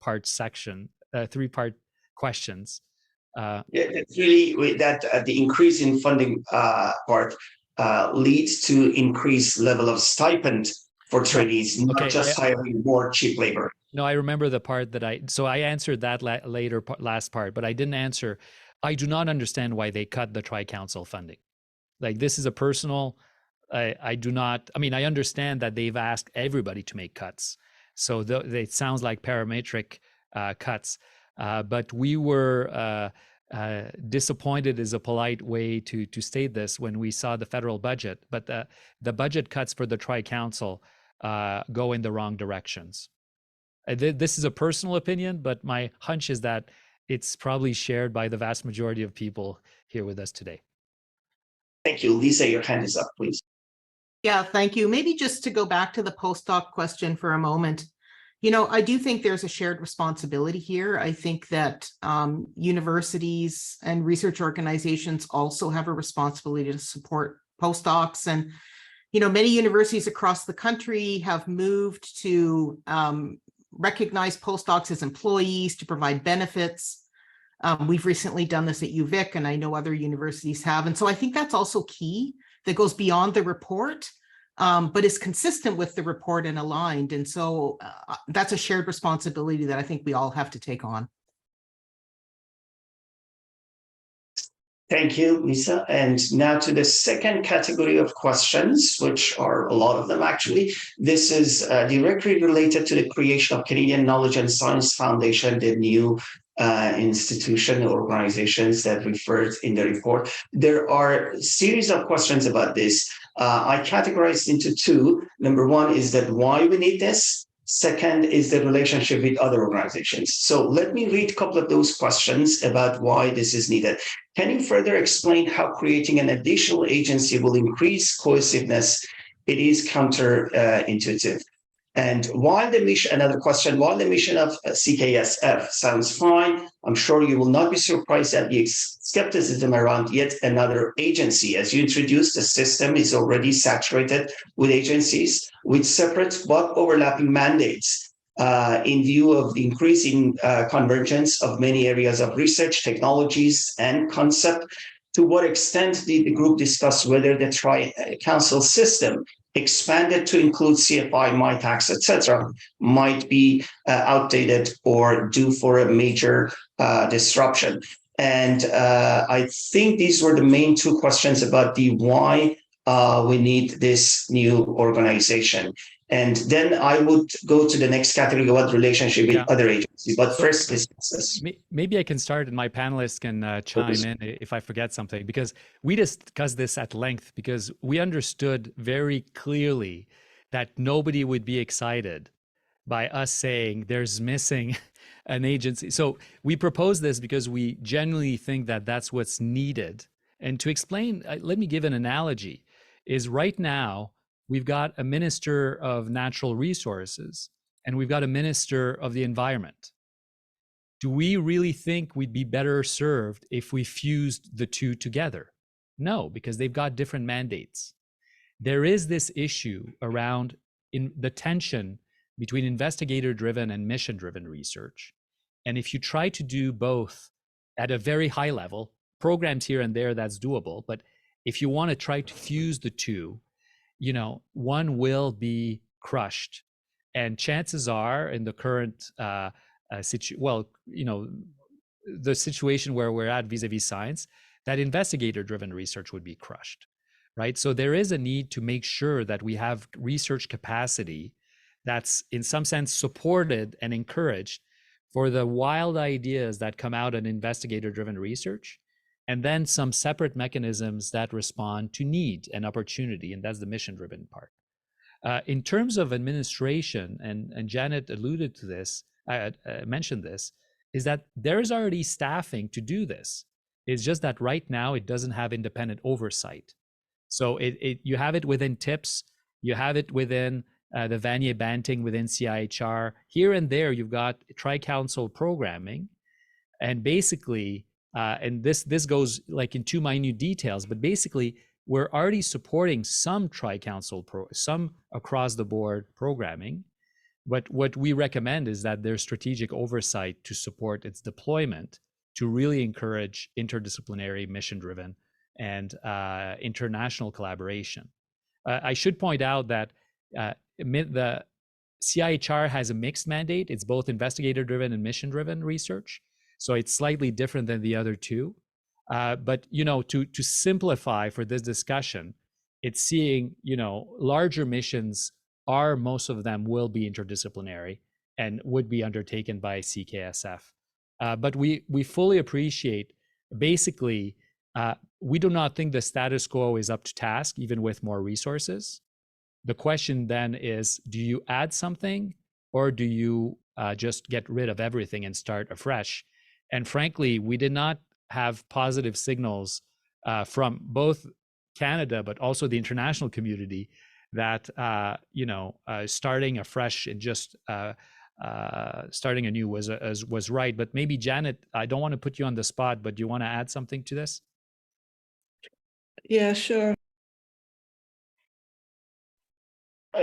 part section, 3-part questions. It's really that the increase in funding part leads to increased level of stipend for trainees, not just hiring more cheap labor. No, I remember the part that I answered that last part, but I didn't answer. I do not understand why they cut the Tri-Council funding. Like, this is a personal, I do not, I mean, I understand that they've asked everybody to make cuts. So it sounds like parametric cuts. But we were disappointed is a polite way to state this when we saw the federal budget, but the budget cuts for the Tri-Council go in the wrong directions. This is a personal opinion, but my hunch is that it's probably shared by the vast majority of people here with us today. Thank you. Lisa, your hand is up, please. Yeah, thank you. Maybe just to go back to the postdoc question for a moment. You know, I do think there's a shared responsibility here. I think that universities and research organizations also have a responsibility to support postdocs. And, you know, many universities across the country have moved to recognize postdocs as employees to provide benefits. We've recently done this at UVic, and I know other universities have. And so I think that's also key, that goes beyond the report, but is consistent with the report and aligned. And so that's a shared responsibility that I think we all have to take on. Thank you, Lisa. And now to the second category of questions, which are a lot of them actually. This is directly related to the creation of Canadian Knowledge and Science Foundation, the new institution or organizations that referred in the report. There are a series of questions about this. I categorized into two. Number one is that why we need this. Second is the relationship with other organizations. So let me read a couple of those questions about why this is needed. Can you further explain how creating an additional agency will increase cohesiveness? It is counterintuitive. And while the mission, another question, while the mission of CKSF sounds fine, I'm sure you will not be surprised at the skepticism around yet another agency. As you introduced, the system is already saturated with agencies with separate but overlapping mandates. In view of the increasing convergence of many areas of research, technologies, and concept, to what extent did the group discuss whether the Tri-Council system expanded to include CFI, MyTax, etc., might be outdated or due for a major disruption? And I think these were the main two questions about the why we need this new organization. And then I would go to the next category about relationship with other agencies. But first, this. Maybe I can start and my panelists can chime in if I forget something, because we discussed this at length, because we understood very clearly that nobody would be excited by us saying there's missing an agency. So we propose this because we genuinely think that that's what's needed. And to explain, let me give an analogy, is right now, we've got a minister of natural resources and we've got a minister of the environment. Do we really think we'd be better served if we fused the two together? No, because they've got different mandates. There is this issue around the tension between investigator-driven and mission-driven research. And if you try to do both at a very high level, programs here and there, that's doable. But if you want to try to fuse the two, you know, one will be crushed. And chances are in the current the situation where we're at vis-a-vis science, that investigator-driven research would be crushed, right? So there is a need to make sure that we have research capacity that's in some sense supported and encouraged for the wild ideas that come out in investigator-driven research, and then some separate mechanisms that respond to need and opportunity, and that's the mission-driven part. In terms of administration, and Janet alluded to this, mentioned this, is that there is already staffing to do this. It's just that right now it doesn't have independent oversight. So you have it within TIPS, you have it within the Vanier Banting within CIHR. Here and there, you've got Tri-Council programming, and basically, and this goes like in too minute details, but basically we're already supporting some Tri-Council, some across the board programming. But what we recommend is that there's strategic oversight to support its deployment to really encourage interdisciplinary, mission-driven, and international collaboration. I should point out that the CIHR has a mixed mandate. It's both investigator-driven and mission-driven research. So it's slightly different than the other two. But, you know, to simplify for this discussion, it's seeing, you know, larger missions are, most of them will be interdisciplinary and would be undertaken by CKSF. But we fully appreciate basically, we do not think the status quo is up to task, even with more resources. The question then is, do you add something, or do you just get rid of everything and start afresh? And frankly, we did not have positive signals from both Canada, but also the international community that, starting afresh and just starting anew was right. But maybe Janet, I don't want to put you on the spot, but do you want to add something to this? Yeah, sure.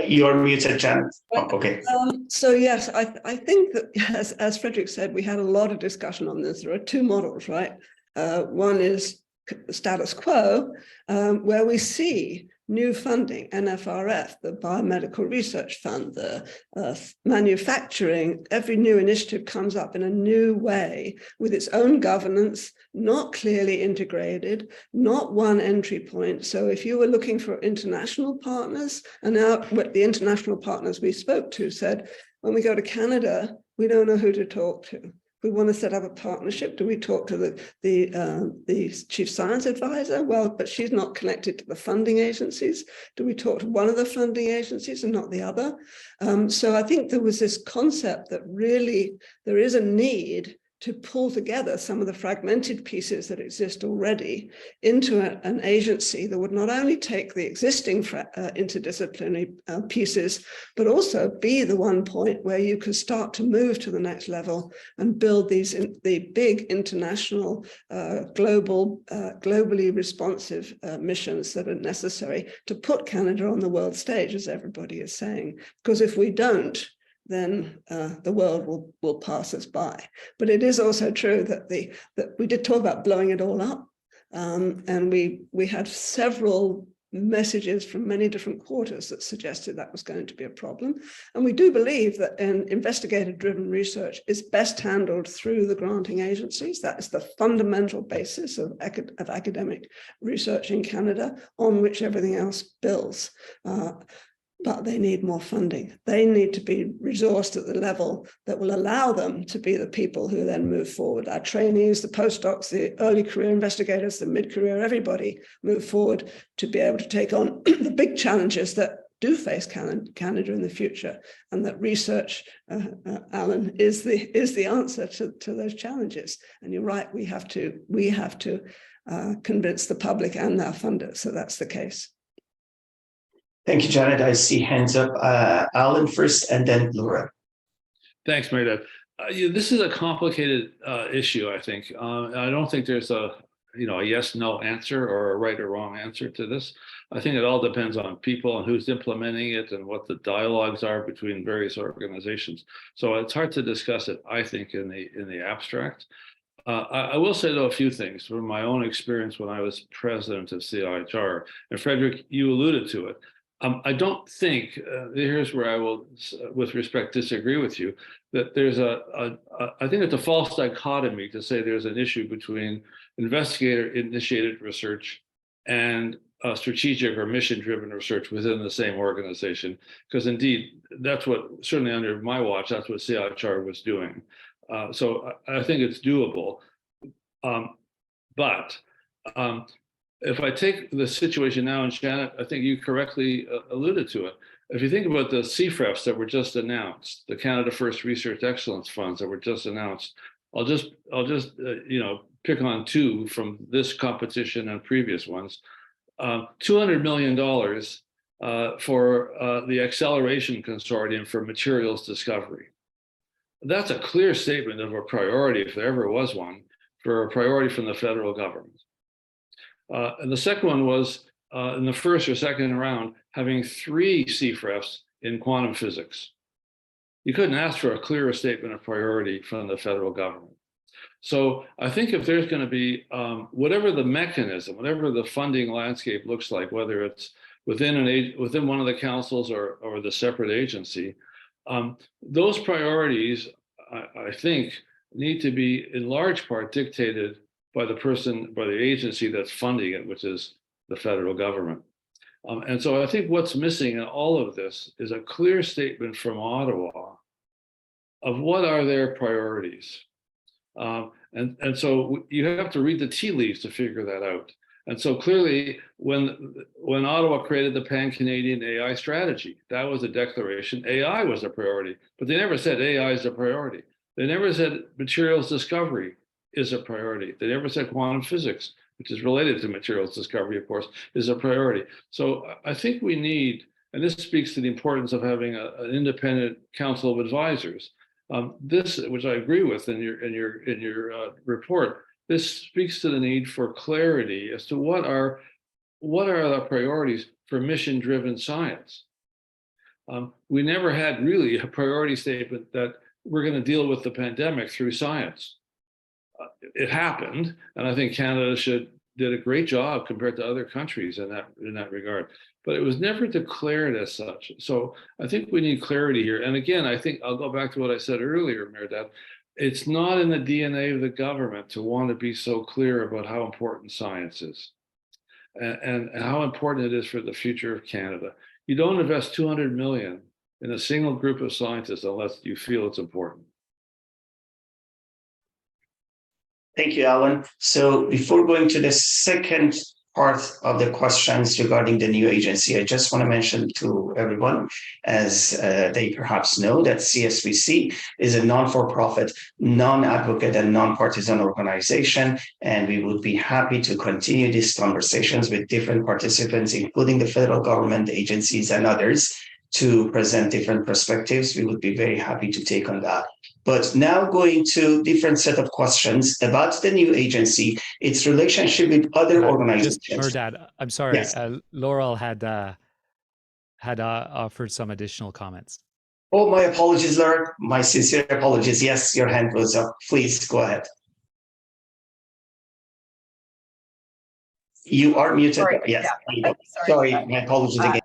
You're muted, Janet. Oh, okay. So yes, I think that as Frédéric said, we had a lot of discussion on this. There are two models, right? One is status quo, where we see new funding, NFRF, the Biomedical Research Fund, the manufacturing, every new initiative comes up in a new way with its own governance, not clearly integrated, not one entry point. So if you were looking for international partners, and now what the international partners we spoke to said, when we go to Canada, we don't know who to talk to. We want to set up a partnership. Do we talk to the chief science advisor? Well, but she's not connected to the funding agencies. Do we talk to one of the funding agencies and not the other? So I think there was this concept that really there is a need to pull together some of the fragmented pieces that exist already into an agency that would not only take the existing interdisciplinary pieces, but also be the one point where you can start to move to the next level and build the big international, globally responsive missions that are necessary to put Canada on the world stage, as everybody is saying. Because if we don't, then the world will pass us by. But it is also true that that we did talk about blowing it all up, and we had several messages from many different quarters that suggested that was going to be a problem. And we do believe that investigator-driven research is best handled through the granting agencies. That is the fundamental basis of academic research in Canada, on which everything else builds. But they need more funding. They need to be resourced at the level that will allow them to be the people who then move forward. Our trainees, the postdocs, the early career investigators, the mid-career, everybody move forward to be able to take on the big challenges that do face Canada in the future, and that research, Alan, is the answer to those challenges. And you're right, we have to convince the public and our funders that that's the case. Thank you, Janet. I see hands up. Alan first, and then Laurel. Thanks, Mary. This is a complicated issue, I think. I don't think there's a yes/no answer or a right or wrong answer to this. I think it all depends on people and who's implementing it and what the dialogues are between various organizations. So it's hard to discuss it, I think, in the abstract. I will say, though, a few things from my own experience when I was president of CIHR. And Frédéric, you alluded to it. I don't think, here's where I will, with respect, disagree with you, that there's I think it's a false dichotomy to say there's an issue between investigator-initiated research and strategic or mission-driven research within the same organization, because indeed, that's what, certainly under my watch, that's what CIHR was doing. So I think it's doable. But if I take the situation now, and Janet, I think you correctly alluded to it. If you think about the CFREFs that were just announced, the Canada First Research Excellence Funds that were just announced, I'll just pick on two from this competition and previous ones. $200 million for the Acceleration Consortium for Materials Discovery. That's a clear statement of a priority, if there ever was one, for a priority from the federal government. And the second one was in the first or second round, having 3 CFREFs in quantum physics. You couldn't ask for a clearer statement of priority from the federal government. So I think if there's going to be whatever the mechanism, whatever the funding landscape looks like, whether it's within one of the councils or the separate agency, those priorities, I think, need to be in large part dictated by the agency that's funding it, which is the federal government. And so I think what's missing in all of this is a clear statement from Ottawa of what are their priorities. And And so you have to read the tea leaves to figure that out. And so clearly, when Ottawa created the Pan-Canadian AI strategy, that was a declaration. AI was a priority, but they never said AI is a priority. They never said materials discovery is a priority. They never said quantum physics, which is related to materials discovery, of course, is a priority. So I think we need, and this speaks to the importance of having an independent council of advisors. This, which I agree with in your report, this speaks to the need for clarity as to what are the priorities for mission-driven science. We never had really a priority statement that we're going to deal with the pandemic through science. It happened, and I think Canada did a great job compared to other countries in that regard. But it was never declared as such. So I think we need clarity here. And again, I think I'll go back to what I said earlier, Merdad. It's not in the DNA of the government to want to be so clear about how important science is and how important it is for the future of Canada. You don't invest $200 million in a single group of scientists unless you feel it's important. Thank you, Alan. So before going to the second part of the questions regarding the new agency, I just want to mention to everyone, as they perhaps know, that CSPC is a non-for-profit, non-advocate, and non-partisan organization, and we would be happy to continue these conversations with different participants, including the federal government, agencies, and others, to present different perspectives. We would be very happy to take on that. But now going to different set of questions about the new agency, its relationship with other organizations. Just, Merdad, I'm sorry, Yes. Laurel had offered some additional comments. Oh, my apologies, Laurel. My sincere apologies. Yes, your hand was up. Please go ahead. You are muted. Sorry, Yes. yeah. Sorry, my apologies again.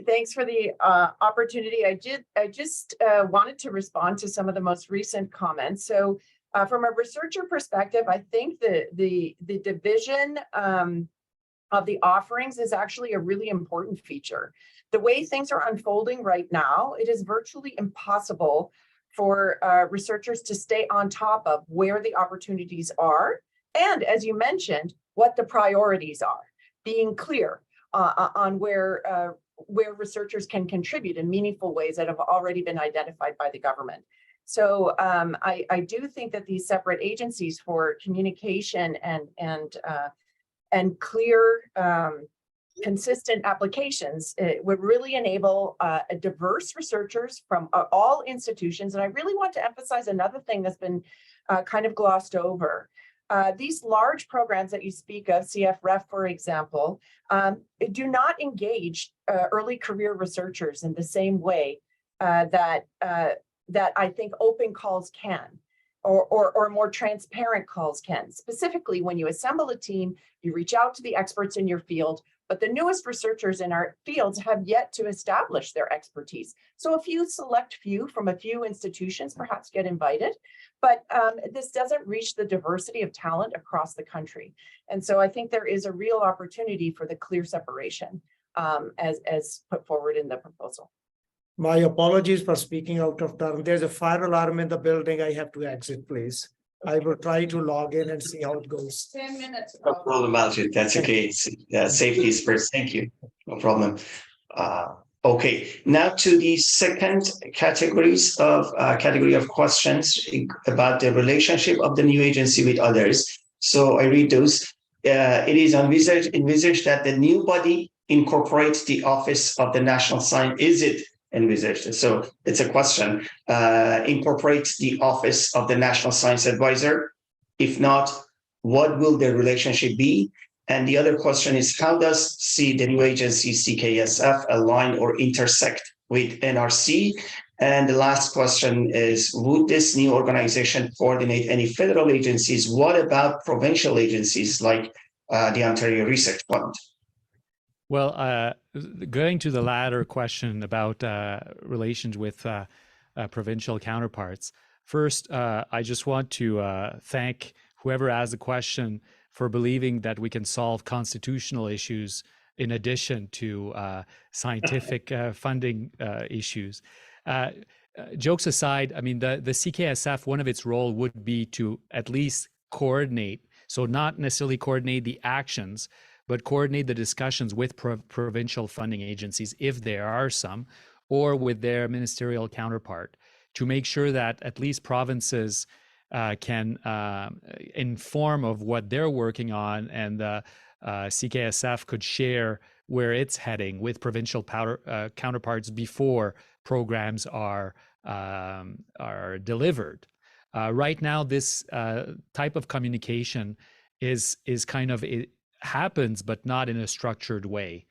Thanks for the opportunity. I just wanted to respond to some of the most recent comments. So from a researcher perspective, I think the division of the offerings is actually a really important feature. The way things are unfolding right now, it is virtually impossible for researchers to stay on top of where the opportunities are. And as you mentioned, what the priorities are, being clear on where researchers can contribute in meaningful ways that have already been identified by the government. So I do think that these separate agencies for communication and clear, consistent applications would really enable diverse researchers from all institutions. And I really want to emphasize another thing that's been kind of glossed over. These large programs that you speak of, CFREF, for example, do not engage early career researchers in the same way that I think open calls can, or more transparent calls can. Specifically, when you assemble a team, you reach out to the experts in your field, but the newest researchers in our fields have yet to establish their expertise. So a select few from a few institutions perhaps get invited, but this doesn't reach the diversity of talent across the country. And so I think there is a real opportunity for the clear separation as put forward in the proposal. My apologies for speaking out of turn. There's a fire alarm in the building. I have to exit, please. I will try to log in and see how it goes. 10 minutes. No problem, Baljit. That's okay. Safety is first. Thank you. No problem. Okay, now to the second category of questions about the relationship of the new agency with others. So I read those. It is envisaged that the new body incorporates the Office of the National Science. Is it envisaged? So it's a question. Incorporates the Office of the National Science Advisor. If not, what will the relationship be? And the other question is, how does the new agency CKSF align or intersect with NRC? And the last question is, would this new organization coordinate any federal agencies? What about provincial agencies like the Ontario Research Fund? Well, going to the latter question about relations with provincial counterparts, first, I just want to thank whoever asked the question for believing that we can solve constitutional issues in addition to scientific funding issues. jokes aside, I mean, the CKSF, one of its role would be to at least coordinate, so not necessarily coordinate the actions, but coordinate the discussions with provincial funding agencies, if there are some, or with their ministerial counterpart, to make sure that at least provinces can inform of what they're working on, and the CKSF could share where it's heading with provincial counterparts before programs are delivered. Right now, this type of communication is kind of, it happens, but not in a structured way.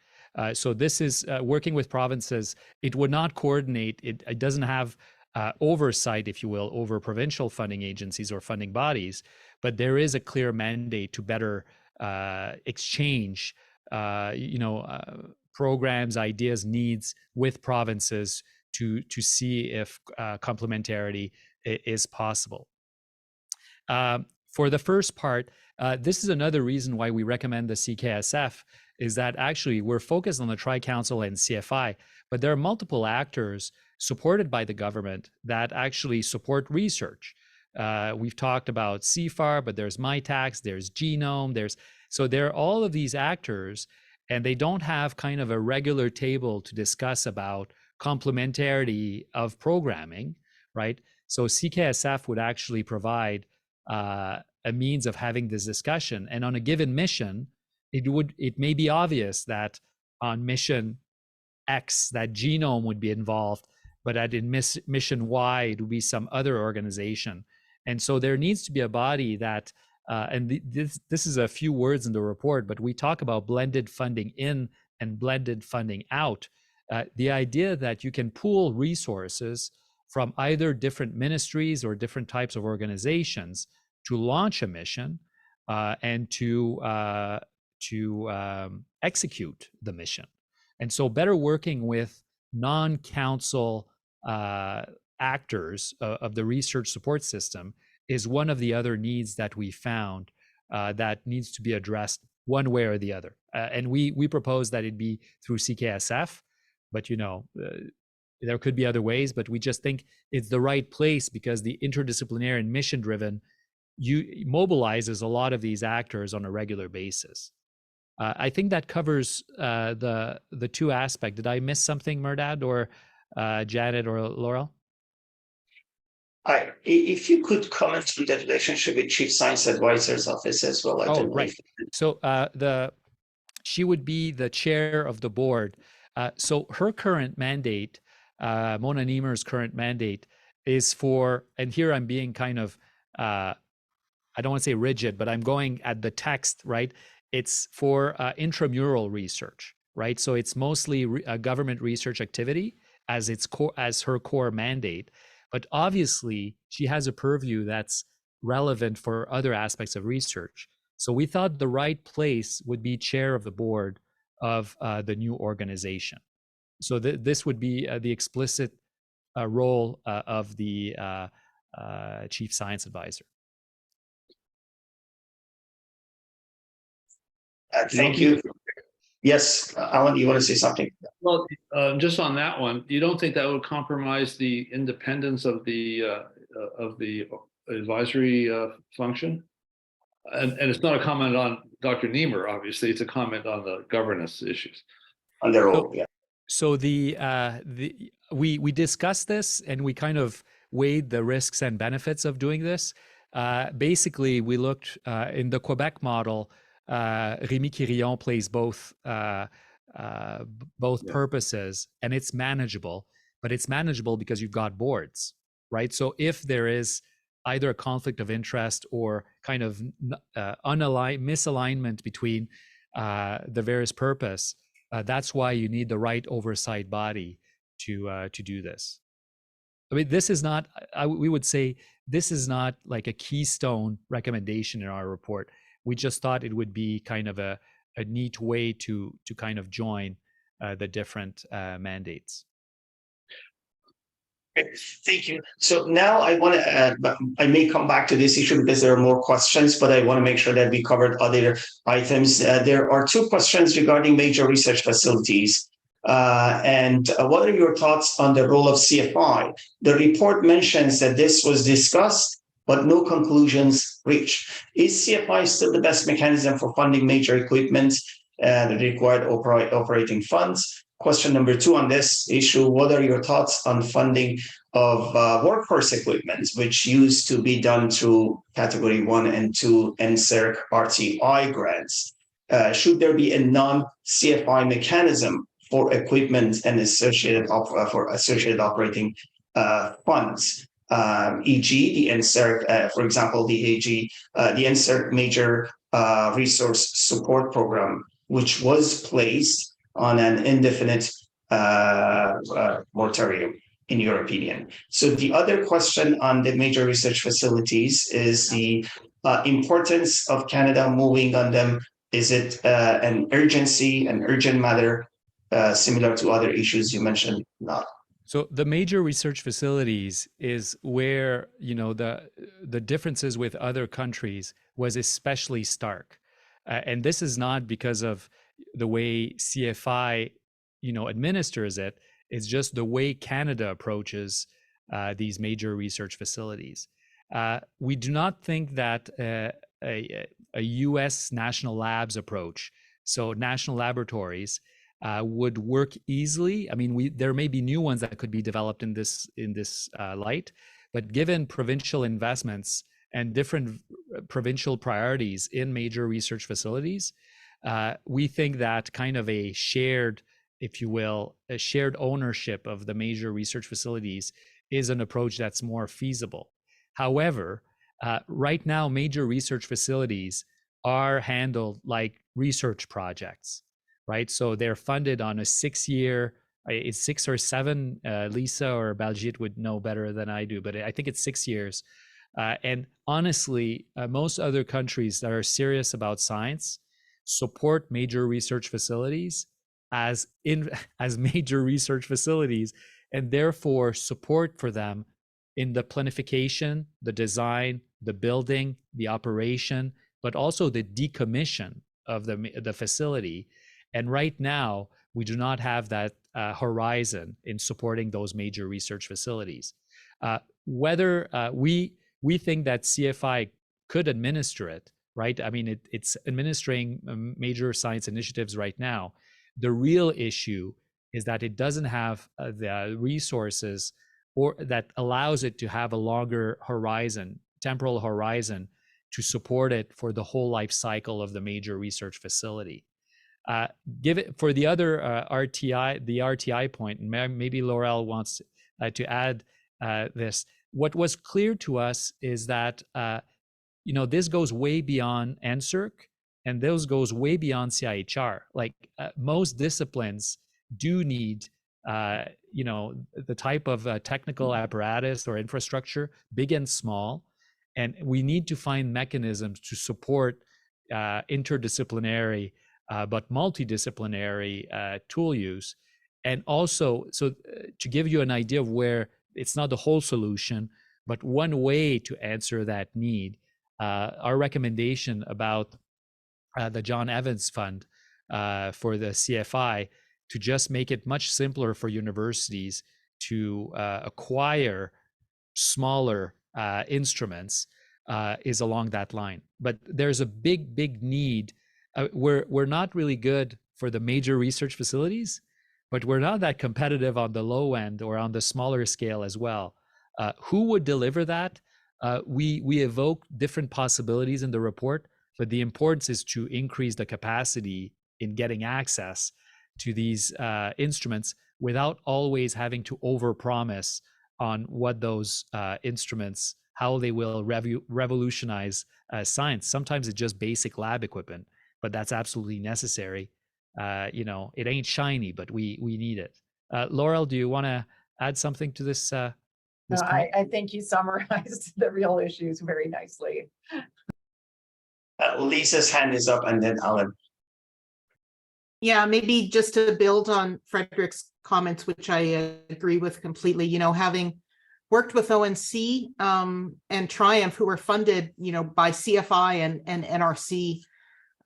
So this is working with provinces. It would not coordinate. It doesn't have oversight, if you will, over provincial funding agencies or funding bodies, but there is a clear mandate to better exchange, programs, ideas, needs with provinces to see if complementarity is possible. For the first part, this is another reason why we recommend the CKSF, is that actually we're focused on the Tri-Council and CFI, but there are multiple actors supported by the government that actually support research. We've talked about CFAR, but there's MyTax, there's Genome, so there are all of these actors, and they don't have kind of a regular table to discuss about complementarity of programming, right? So CKSF would actually provide a means of having this discussion. And on a given mission, it may be obvious that on mission X, that Genome would be involved, but that in mission Y, it would be some other organization. And so there needs to be a body that, this is a few words in the report, but we talk about blended funding in and blended funding out. The idea that you can pool resources from either different ministries or different types of organizations to launch a mission and to execute the mission. And so better working with non-council actors of the research support system is one of the other needs that we found that needs to be addressed one way or the other. And we propose that it be through CKSF, but there could be other ways, but we just think it's the right place because the interdisciplinary and mission-driven mobilizes a lot of these actors on a regular basis. I think that covers the two aspects. Did I miss something, Mehrdad, or Janet or Laurel? If you could comment on the relationship with Chief Science Advisor's Office as well. I don't know right. So she would be the chair of the board. So her current mandate, Mona Niemer's current mandate, is for, and here I'm being kind of, I don't want to say rigid, but I'm going at the text, right? It's for intramural research, right? So it's mostly a government research activity as her core mandate. But obviously, she has a purview that's relevant for other aspects of research. So we thought the right place would be chair of the board of the new organization. So this would be the explicit role of the Chief Science Advisor. Thank you. Yes, Alan, you want to say something? Well, just on that one, you don't think that would compromise the independence of the advisory function? And it's not a comment on Dr. Niemer, obviously. It's a comment on the governance issues. On their role, yeah. So we discussed this and we kind of weighed the risks and benefits of doing this. Basically, we looked in the Quebec model. Rémi Quirillon plays both purposes, and it's manageable. But it's manageable because you've got boards, right? So if there is either a conflict of interest or kind of misalignment between the various purpose, that's why you need the right oversight body to do this. I mean, this is not. We would say this is not like a keystone recommendation in our report. We just thought it would be kind of a neat way to kind of join the different mandates. Okay, thank you. So now I want to, I may come back to this issue because there are more questions, but I want to make sure that we covered other items. There are two questions regarding major research facilities. And what are your thoughts on the role of CFI? The report mentions that this was discussed, but no conclusions reached. Is CFI still the best mechanism for funding major equipment and required operating funds? Question number 2 on this issue, what are your thoughts on funding of workforce equipment, which used to be done through Category 1 and 2 NSERC RTI grants? Should there be a non-CFI mechanism for equipment and associated operating funds, e.g. the NSERC, for example, the NSERC Major Resource Support Program, which was placed on an indefinite moratorium, in your opinion. So the other question on the major research facilities is the importance of Canada moving on them. Is it an urgent matter, similar to other issues you mentioned? Not. So the major research facilities is where, you know, the differences with other countries was especially stark. And this is not because of the way CFI, you know, administers it. It's just the way Canada approaches these major research facilities. We do not think that a U.S. national labs approach, so national laboratories, would work easily. I mean, there may be new ones that could be developed in this light, but given provincial investments and different provincial priorities in major research facilities, we think that kind of a shared, if you will, a shared ownership of the major research facilities is an approach that's more feasible. However, right now, major research facilities are handled like research projects, right? So they're funded on a 6-year, it's 6 or 7, Lisa or Baljit would know better than I do, but I think it's 6 years. And honestly, most other countries that are serious about science support major research facilities as major research facilities, and therefore support for them in the planification, the design, the building, the operation, but also the decommission of the facility. And right now, we do not have that horizon in supporting those major research facilities. Whether we think that CFI could administer it, right? I mean, it's administering major science initiatives right now. The real issue is that it doesn't have the resources or that allows it to have a longer horizon, temporal horizon, to support it for the whole life cycle of the major research facility. Give it for the other RTI point, and maybe Laurel wants to add this. What was clear to us is that you know, this goes way beyond NSERC, and those goes way beyond CIHR. Like most disciplines do need you know, the type of technical apparatus or infrastructure, big and small, and we need to find mechanisms to support interdisciplinary but multidisciplinary tool use. And also, so to give you an idea of where it's not the whole solution, but one way to answer that need, our recommendation about the John Evans Fund for the CFI, to just make it much simpler for universities to acquire smaller instruments is along that line. But there's a big need. We're not really good for the major research facilities, but we're not that competitive on the low end or on the smaller scale as well. Who would deliver that? We evoke different possibilities in the report, but the importance is to increase the capacity in getting access to these instruments without always having to overpromise on what those instruments, how they will revolutionize science. Sometimes it's just basic lab equipment, but that's absolutely necessary. You know, it ain't shiny, but we need it. Laurel, do you want to add something to this? No, I think you summarized the real issues very nicely. Lisa's hand is up, and then Alan. Yeah, maybe just to build on Frédéric's comments, which I agree with completely, you know, having worked with ONC and Triumph, who were funded, you know, by CFI and NRC,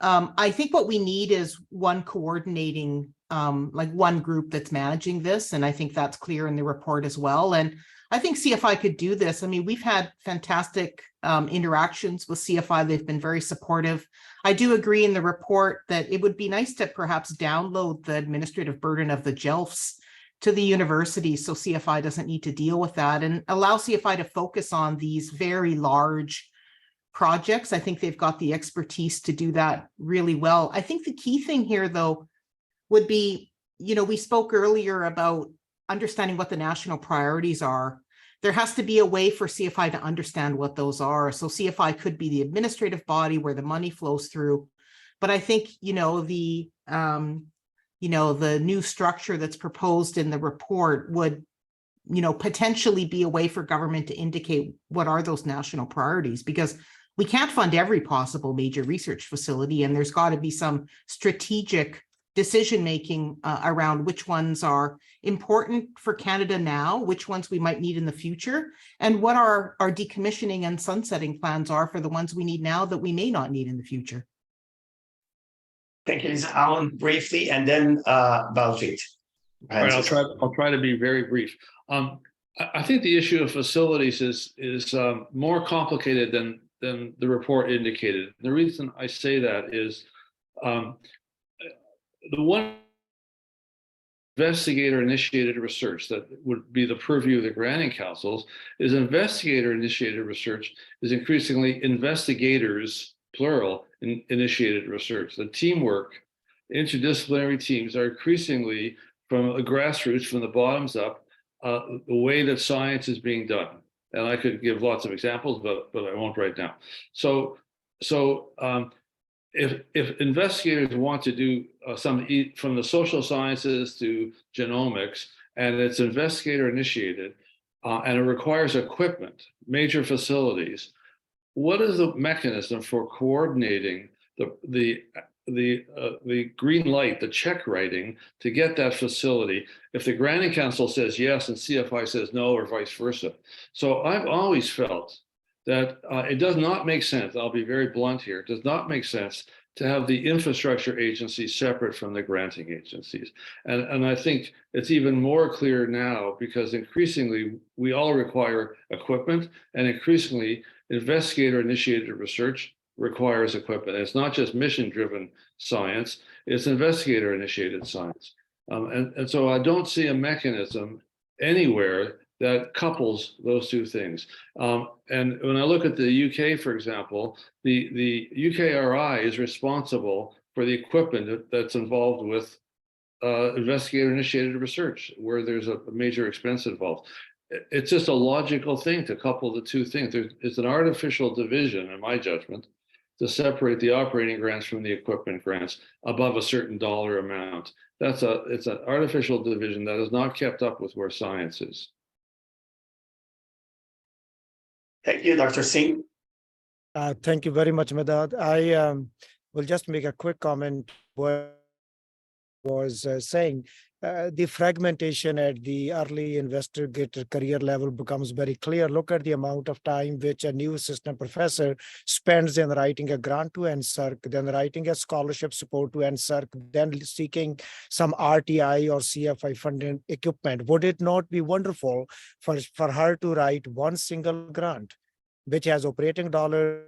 I think what we need is one coordinating like one group that's managing this. And I think that's clear in the report as well. And I think CFI could do this. I mean, we've had fantastic interactions with CFI. They've been very supportive. I do agree in the report that it would be nice to perhaps download the administrative burden of the GELFs to the university so CFI doesn't need to deal with that, and allow CFI to focus on these very large projects. I think they've got the expertise to do that really well. I think the key thing here, though, would be, we spoke earlier about understanding what the national priorities are. There has to be a way for CFI to understand what those are. So CFI could be the administrative body where the money flows through. But I think, the new structure that's proposed in the report would, potentially be a way for government to indicate what are those national priorities, because we can't fund every possible major research facility, and there's got to be some strategic decision-making around which ones are important for Canada now, which ones we might need in the future, and what our decommissioning and sunsetting plans are for the ones we need now that we may not need in the future. Thank you, Alan, briefly, and then Baljit. All right, I'll try to be very brief. I think the issue of facilities is more complicated than the report indicated. The reason I say that is the one investigator-initiated research that would be the purview of the granting councils is investigator-initiated research is increasingly investigators, plural, initiated research. The teamwork, interdisciplinary teams are increasingly from the grassroots, from the bottoms up, the way that science is being done. And I could give lots of examples, but I won't right now. So if investigators want to do some from the social sciences to genomics, and it's investigator initiated, and it requires equipment, major facilities, what is the mechanism for coordinating the green light, the check writing to get that facility if the granting council says yes and CFI says no, or vice versa? So I've always felt that it does not make sense, I'll be very blunt here, it does not make sense to have the infrastructure agencies separate from the granting agencies. And I think it's even more clear now because increasingly we all require equipment, and increasingly investigator-initiated research requires equipment. It's not just mission-driven science, it's investigator-initiated science. And so I don't see a mechanism anywhere that couples those two things. And when I look at the UK, for example, the UKRI is responsible for the equipment that's involved with investigator-initiated research, where there's a major expense involved. It's just a logical thing to couple the two things. It's an artificial division, in my judgment, to separate the operating grants from the equipment grants above a certain dollar amount. It's an artificial division that is not kept up with where science is. Thank you, Dr. Singh. Thank you very much, Medad. I will just make a quick comment. What was saying, the fragmentation at the early investigator career level becomes very clear. Look at the amount of time which a new assistant professor spends in writing a grant to NSERC, then writing a scholarship support to NSERC, then seeking some RTI or CFI funded equipment. Would it not be wonderful for her to write one single grant, which has operating dollar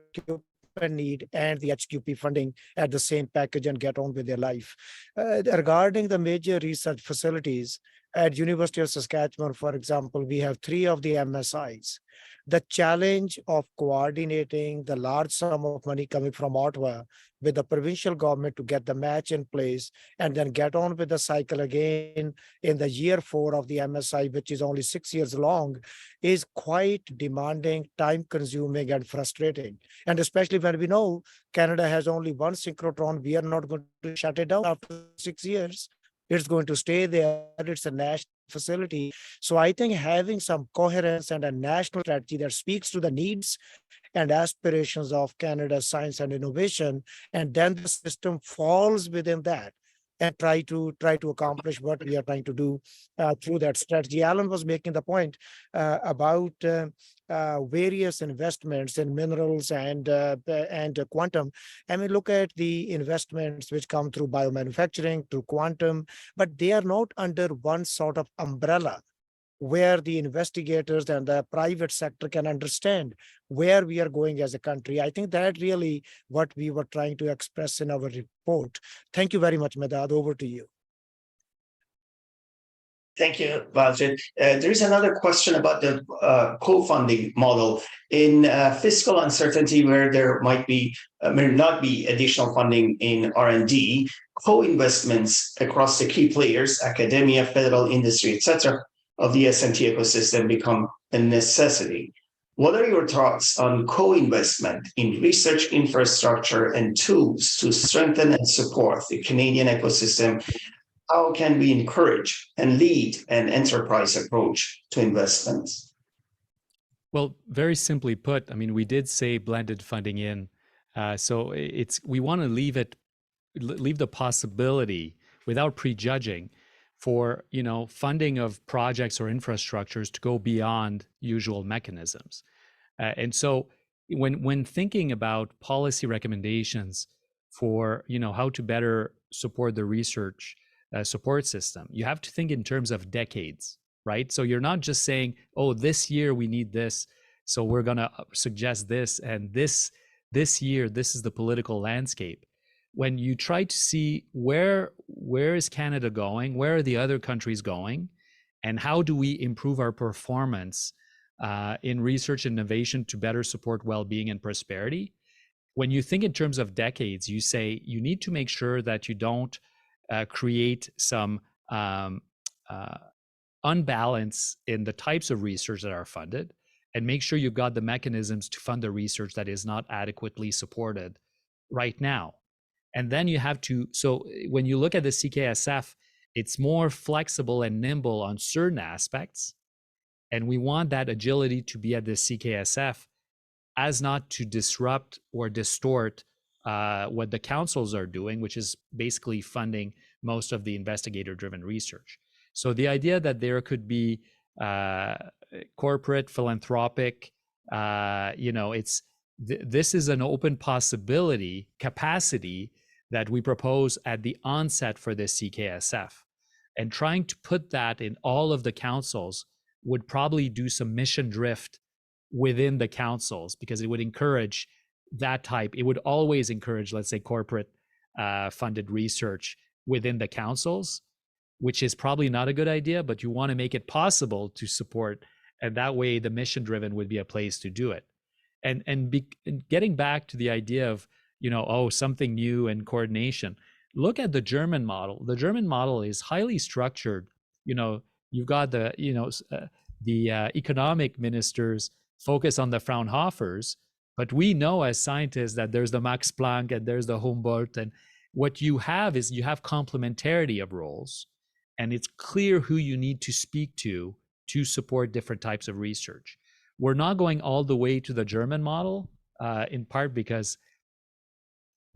need and the HQP funding at the same package, and get on with their life? Regarding the major research facilities at University of Saskatchewan, for example, we have 3 of the MSIs. The challenge of coordinating the large sum of money coming from Ottawa with the provincial government to get the match in place and then get on with the cycle again in the year 4 of the MSI, which is only 6 years long, is quite demanding, time consuming and frustrating. And especially when we know Canada has only one synchrotron, we are not going to shut it down after 6 years. It's going to stay there. It's a national facility. So I think having some coherence and a national strategy that speaks to the needs and aspirations of Canada's science and innovation, and then the system falls within that, and try to accomplish what we are trying to do through that strategy. Alan was making the point about various investments in minerals and quantum. I mean, look at the investments which come through biomanufacturing, through quantum, but they are not under one sort of umbrella where the investigators and the private sector can understand where we are going as a country. I think that really what we were trying to express in our report. Thank you very much, Medad. Over to you. Thank you, Baljit. There is another question about the co-funding model. In fiscal uncertainty, where there may not be additional funding in R&D, co-investments across the key players, academia, federal industry, etc., of the S&T ecosystem become a necessity. What are your thoughts on co-investment in research infrastructure and tools to strengthen and support the Canadian ecosystem? How can we encourage and lead an enterprise approach to investments? Well, very simply put, I mean, we did say blended funding in. So we want to leave the possibility without prejudging for, funding of projects or infrastructures to go beyond usual mechanisms. And so when thinking about policy recommendations for, how to better support the research support system, you have to think in terms of decades, right? So you're not just saying, oh, this year we need this, so we're going to suggest this, and this year, this is the political landscape. When you try to see where is Canada going, where are the other countries going, and how do we improve our performance in research and innovation to better support well-being and prosperity, when you think in terms of decades, you say you need to make sure that you don't create some unbalance in the types of research that are funded, and make sure you've got the mechanisms to fund the research that is not adequately supported right now. And then you have to, so when you look at the CKSF, it's more flexible and nimble on certain aspects. And we want that agility to be at the CKSF as not to disrupt or distort what the councils are doing, which is basically funding most of the investigator-driven research. So the idea that there could be corporate, philanthropic, this is an open possibility, capacity that we propose at the onset for the CKSF. And trying to put that in all of the councils would probably do some mission drift within the councils, because it would encourage that type. It would always encourage, let's say, corporate funded research within the councils, which is probably not a good idea, but you want to make it possible to support. And that way the mission driven would be a place to do it. And getting back to the idea of, something new and coordination, look at the German model. The German model is highly structured. You've got the economic ministers focus on the Fraunhofers, but we know as scientists that there's the Max Planck and there's the Humboldt, and what you have is you have complementarity of roles, and it's clear who you need to speak to support different types of research. We're not going all the way to the German model, in part because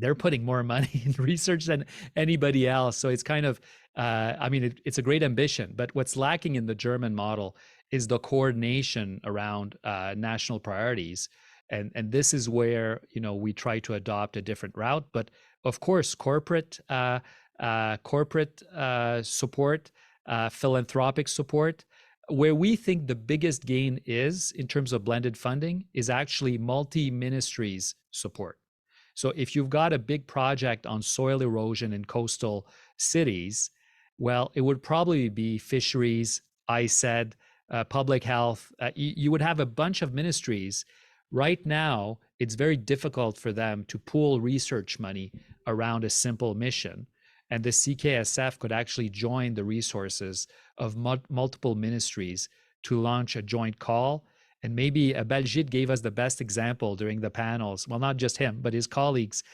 they're putting more money in research than anybody else. So it's kind of, it's a great ambition, but what's lacking in the German model is the coordination around national priorities. And this is where, we try to adopt a different route. But of course, corporate support, philanthropic support, where we think the biggest gain is in terms of blended funding is actually multi-ministries support. So if you've got a big project on soil erosion in coastal cities, well, it would probably be fisheries, ISED, public health. You would have a bunch of ministries. Right now, it's very difficult for them to pool research money around a simple mission. And the CKSF could actually join the resources of multiple ministries to launch a joint call. And maybe Baljit gave us the best example during the panels. Well, not just him, but his colleagues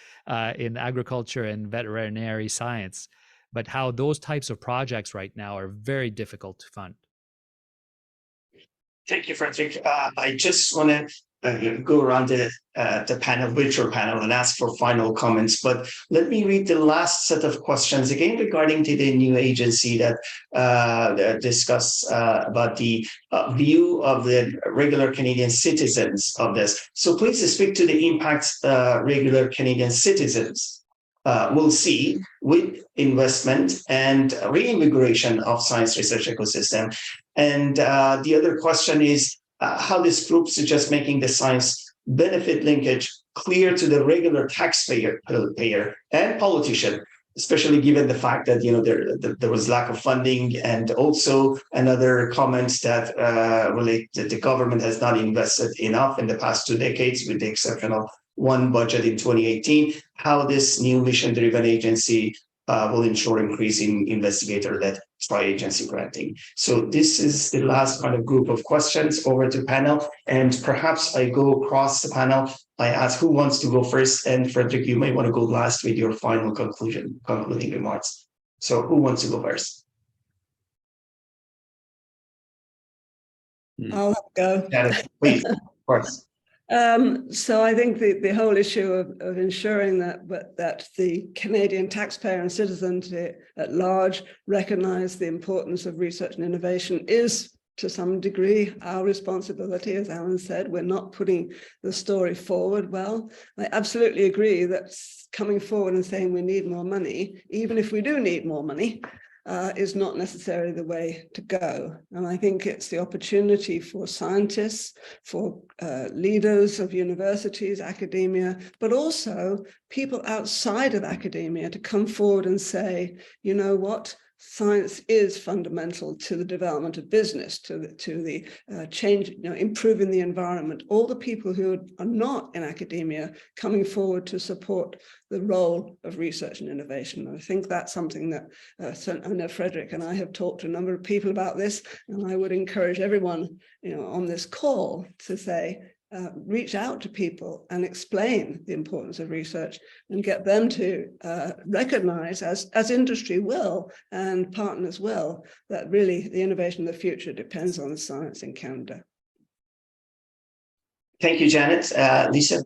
in agriculture and veterinary science, but how those types of projects right now are very difficult to fund. Thank you, Frédéric. I just want to go around the panel, virtual panel, and ask for final comments. But let me read the last set of questions again regarding to the new agency that discuss about the view of the regular Canadian citizens of this. So please speak to the impacts regular Canadian citizens will see with investment and reinvigoration of science research ecosystem. And the other question is how this group suggests making the science benefit linkage clear to the regular taxpayer and politician, especially given the fact that there was lack of funding, and also another comment that relate that the government has not invested enough in the past 2 decades, with the exceptional one budget in 2018, how this new mission-driven agency will ensure increasing investigator-led tri-agency granting. So this is the last kind of group of questions. Over to panel, and perhaps I go across the panel. I ask who wants to go first, and Frédéric, you may want to go last with your final concluding remarks. So who wants to go first? I'll go. Janet, please, of course. So I think the whole issue of ensuring that the Canadian taxpayer and citizens at large recognize the importance of research and innovation is, to some degree, our responsibility. As Alan said, we're not putting the story forward well. I absolutely agree that coming forward and saying we need more money, even if we do need more money, is not necessarily the way to go. And I think it's the opportunity for scientists, for leaders of universities, academia, but also people outside of academia to come forward and say, you know what, science is fundamental to the development of business, to the change, improving the environment. All the people who are not in academia coming forward to support the role of research and innovation. And I think that's something that I know Frédéric and I have talked to a number of people about this, and I would encourage everyone, on this call to say, reach out to people and explain the importance of research and get them to recognize, as industry will and partners will, that really the innovation of the future depends on the science in Canada. Thank you, Janet. Lisa?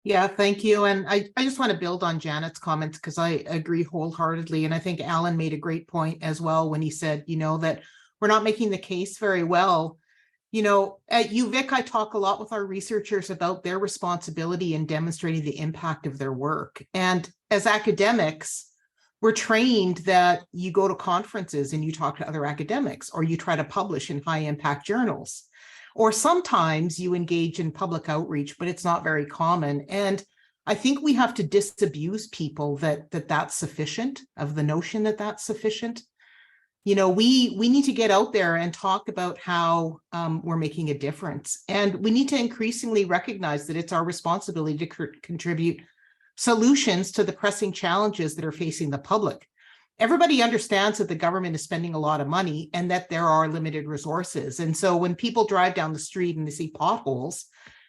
Yeah, thank you. And I just want to build on Janet's comments because I agree wholeheartedly. And I think Alan made a great point as well when he said, that we're not making the case very well. At UVic, I talk a lot with our researchers about their responsibility in demonstrating the impact of their work. And as academics, we're trained that you go to conferences and you talk to other academics, or you try to publish in high impact journals, or sometimes you engage in public outreach, but it's not very common. And I think we have to disabuse people that that's sufficient, of the notion that that's sufficient. We need to get out there and talk about how we're making a difference. And we need to increasingly recognize that it's our responsibility to contribute solutions to the pressing challenges that are facing the public. Everybody understands that the government is spending a lot of money and that there are limited resources. And so when people drive down the street and they see potholes,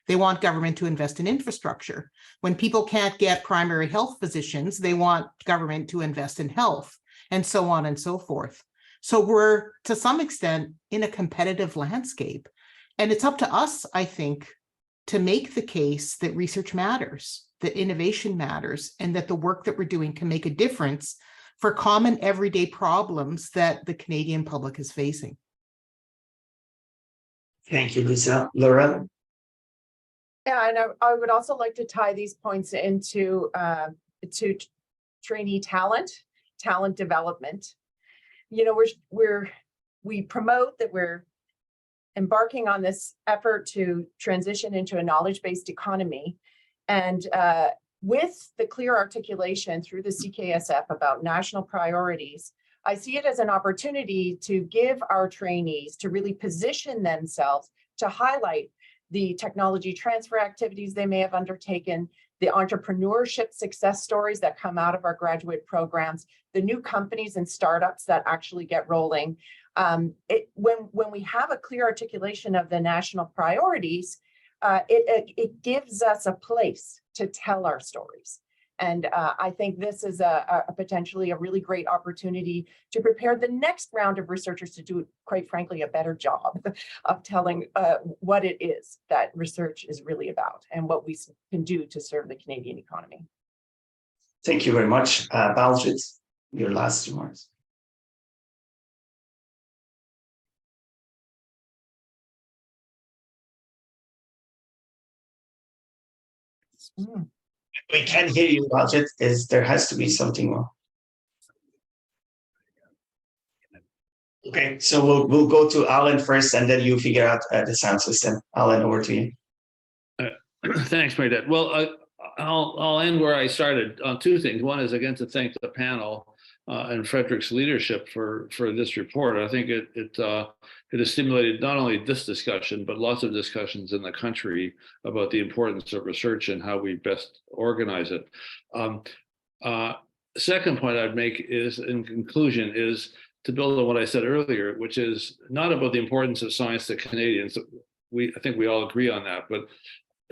they want government to invest in infrastructure. When people can't get primary health physicians, they want government to invest in health, and so on and so forth. So we're, to some extent, in a competitive landscape. And it's up to us, I think, to make the case that research matters, that innovation matters, and that the work that we're doing can make a difference for common everyday problems that the Canadian public is facing. Thank you, Lisa. Laurel? Yeah, and I would also like to tie these points into to trainee talent development. We promote that we're embarking on this effort to transition into a knowledge-based economy, and with the clear articulation through the CKSF about national priorities, I see it as an opportunity to give our trainees to really position themselves to highlight the technology transfer activities they may have undertaken, the entrepreneurship success stories that come out of our graduate programs, the new companies and startups that actually get rolling. When we have a clear articulation of the national priorities, it gives us a place to tell our stories. And I think this is a potentially a really great opportunity to prepare the next round of researchers to do, quite frankly, a better job of telling what it is that research is really about and what we can do to serve the Canadian economy. Thank you very much. Baljit, your last remarks. We can't hear you, Baljit. There has to be something wrong. Okay, so we'll go to Alan first, and then you figure out the sound system. Alan, over to you. Thanks, Merdad. Well, I'll end where I started on two things. One is, again, to thank the panel and Frédéric's leadership for this report. I think it has stimulated not only this discussion, but lots of discussions in the country about the importance of research and how we best organize it. Second point I'd make is, in conclusion, is to build on what I said earlier, which is not about the importance of science to Canadians. I think we all agree on that, but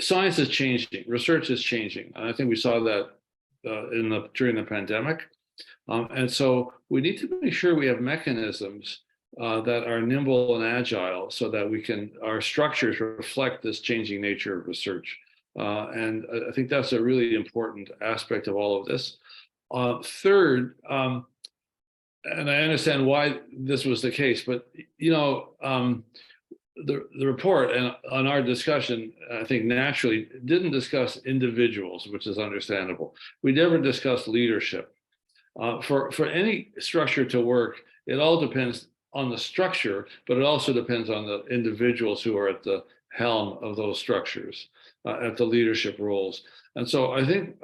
science is changing, research is changing. And I think we saw that during the pandemic. And so we need to make sure we have mechanisms that are nimble and agile so that our structures reflect this changing nature of research. And I think that's a really important aspect of all of this. Third, and I understand why this was the case, but the report and on our discussion, I think naturally didn't discuss individuals, which is understandable. We never discussed leadership. For any structure to work, it all depends on the structure, but it also depends on the individuals who are at the helm of those structures, at the leadership roles. And so I think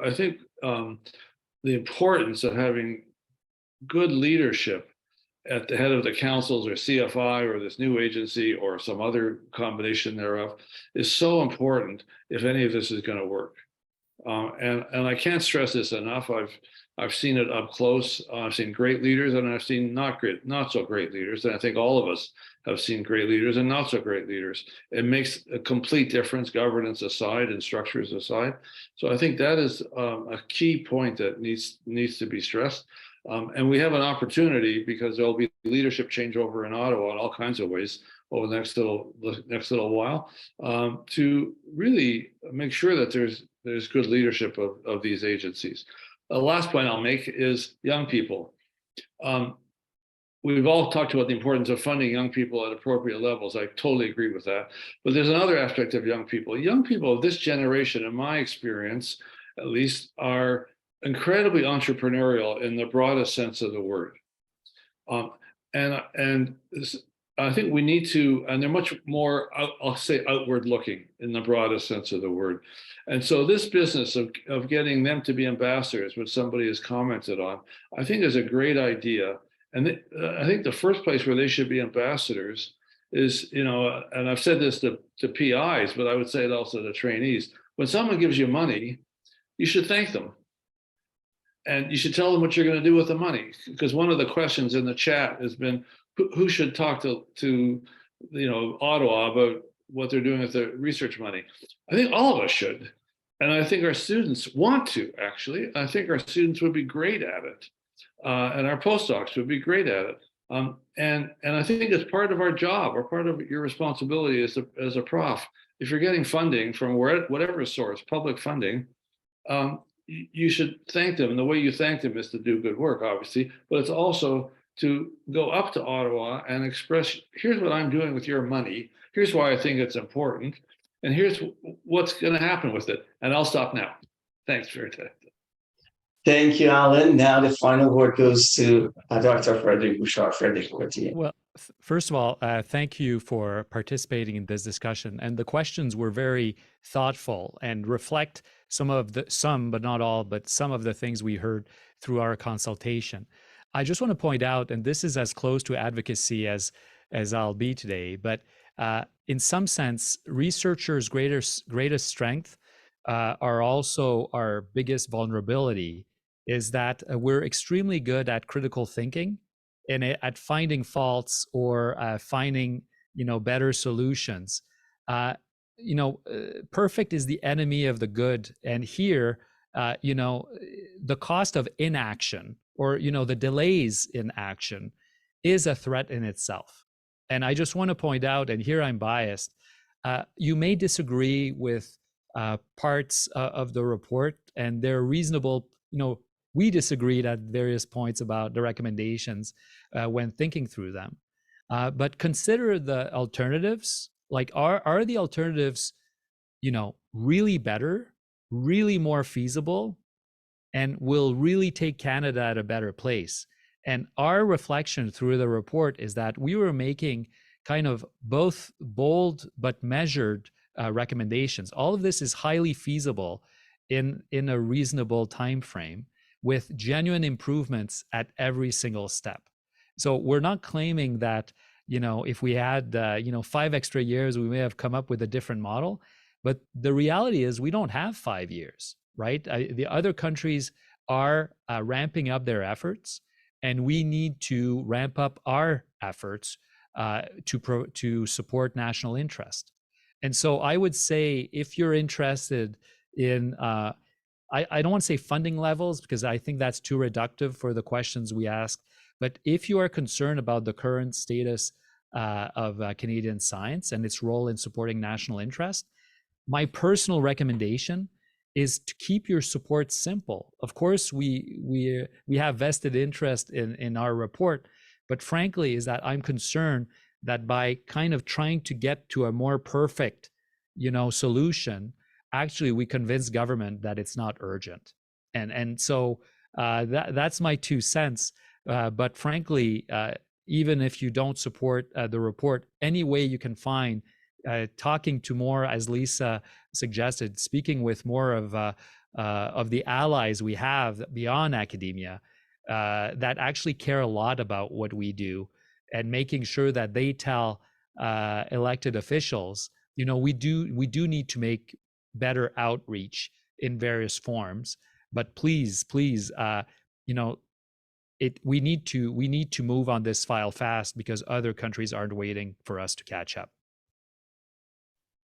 the importance of having good leadership at the head of the councils or CFI or this new agency or some other combination thereof is so important if any of this is going to work. And I can't stress this enough. I've seen it up close. I've seen great leaders, and I've seen not so great leaders. And I think all of us have seen great leaders and not so great leaders. It makes a complete difference, governance aside and structures aside. So I think that is a key point that needs to be stressed. And we have an opportunity, because there'll be leadership changeover in Ottawa in all kinds of ways over the next little while, to really make sure that there's good leadership of these agencies. The last point I'll make is young people. We've all talked about the importance of funding young people at appropriate levels. I totally agree with that. But there's another aspect of young people. Young people of this generation, in my experience, at least, are incredibly entrepreneurial in the broadest sense of the word. And I think we need to, and they're much more, I'll say, outward looking in the broadest sense of the word. And so this business of getting them to be ambassadors, which somebody has commented on, I think is a great idea. And I think the first place where they should be ambassadors is, and I've said this to PIs, but I would say it also to trainees. When someone gives you money, you should thank them. And you should tell them what you're going to do with the money. Because one of the questions in the chat has been, who should talk to Ottawa about what they're doing with the research money? I think all of us should. And I think our students want to, actually. I think our students would be great at it. And our postdocs would be great at it. And I think it's part of our job, or part of your responsibility as a prof. If you're getting funding from whatever source, public funding, you should thank them. And the way you thank them is to do good work, obviously, but it's also to go up to Ottawa and express, here's what I'm doing with your money. Here's why I think it's important. And here's what's going to happen with it. And I'll stop now. Thanks for your time. Thank you, Alan. Now the final word goes to Dr. Frédéric Bouchard. Frédéric, over to you. Well, first of all, thank you for participating in this discussion. And the questions were very thoughtful and reflect some, but not all, but some of the things we heard through our consultation. I just want to point out, and this is as close to advocacy as I'll be today, but in some sense, researchers' greatest strength are also our biggest vulnerability, is that we're extremely good at critical thinking and at finding faults or finding better solutions. Perfect is the enemy of the good, and here the cost of inaction or, the delays in action is a threat in itself. And I just want to point out, and here I'm biased, you may disagree with parts of the report, and they're reasonable. We disagreed at various points about the recommendations when thinking through them. But consider the alternatives. Like, are the alternatives, really better, really more feasible, and will really take Canada at a better place? And our reflection through the report is that we were making kind of both bold but measured recommendations. All of this is highly feasible in a reasonable time frame with genuine improvements at every single step. So we're not claiming that, if we had, 5 extra years, we may have come up with a different model. But the reality is we don't have 5 years, right? The other countries are ramping up their efforts, and we need to ramp up our efforts to support national interest. And so I would say, if you're interested in, I don't want to say funding levels, because I think that's too reductive for the questions we ask. But if you are concerned about the current status of Canadian science and its role in supporting national interest, my personal recommendation is to keep your support simple. Of course, we have vested interest in our report, but frankly, is that I'm concerned that by kind of trying to get to a more perfect, solution, actually we convince government that it's not urgent, and so that's my 2 cents. But frankly, even if you don't support the report, any way you can find, talking to more, as Lisa suggested, speaking with more of the allies we have beyond academia that actually care a lot about what we do, and making sure that they tell elected officials, we do need to make better outreach in various forms. But please, we need to move on this file fast, because other countries aren't waiting for us to catch up.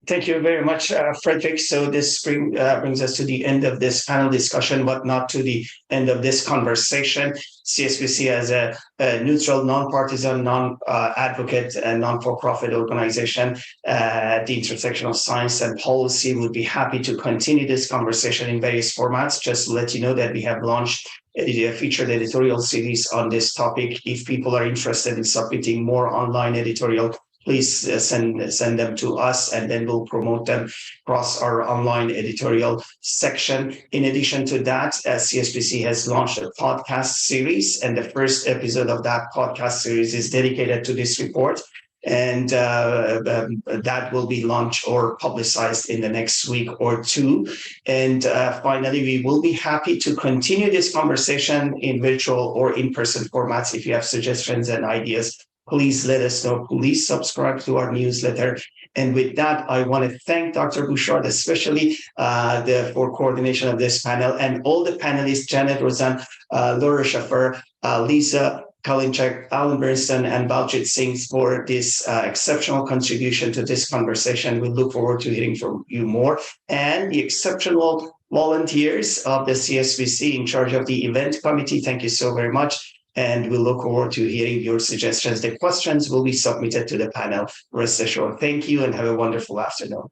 Thank you very much, Frédéric. So this brings us to the end of this panel discussion, but not to the end of this conversation. CSPC, as a neutral, non-partisan, non-advocate, and non-for-profit organization at the intersection of science and policy, would be happy to continue this conversation in various formats. Just to let you know that we have launched a featured editorial series on this topic. If people are interested in submitting more online editorial, please send them to us, and then we'll promote them across our online editorial section. In addition to that, CSPC has launched a podcast series, and the first episode of that podcast series is dedicated to this report. And that will be launched or publicized in the next week or 2. And finally, we will be happy to continue this conversation in virtual or in-person formats. If you have suggestions and ideas, please let us know. Please subscribe to our newsletter. And with that, I want to thank Dr. Bouchard, especially for coordination of this panel, and all the panelists, Janet, Rossant, Laurel, Schafer, Lisa, Kalynchuk, Alan Bernstein, and Baljit Singh for this exceptional contribution to this conversation. We look forward to hearing from you more. And the exceptional volunteers of the CSPC in charge of the event committee, thank you so very much. And we look forward to hearing your suggestions. The questions will be submitted to the panel. Rest assured. Thank you, and have a wonderful afternoon.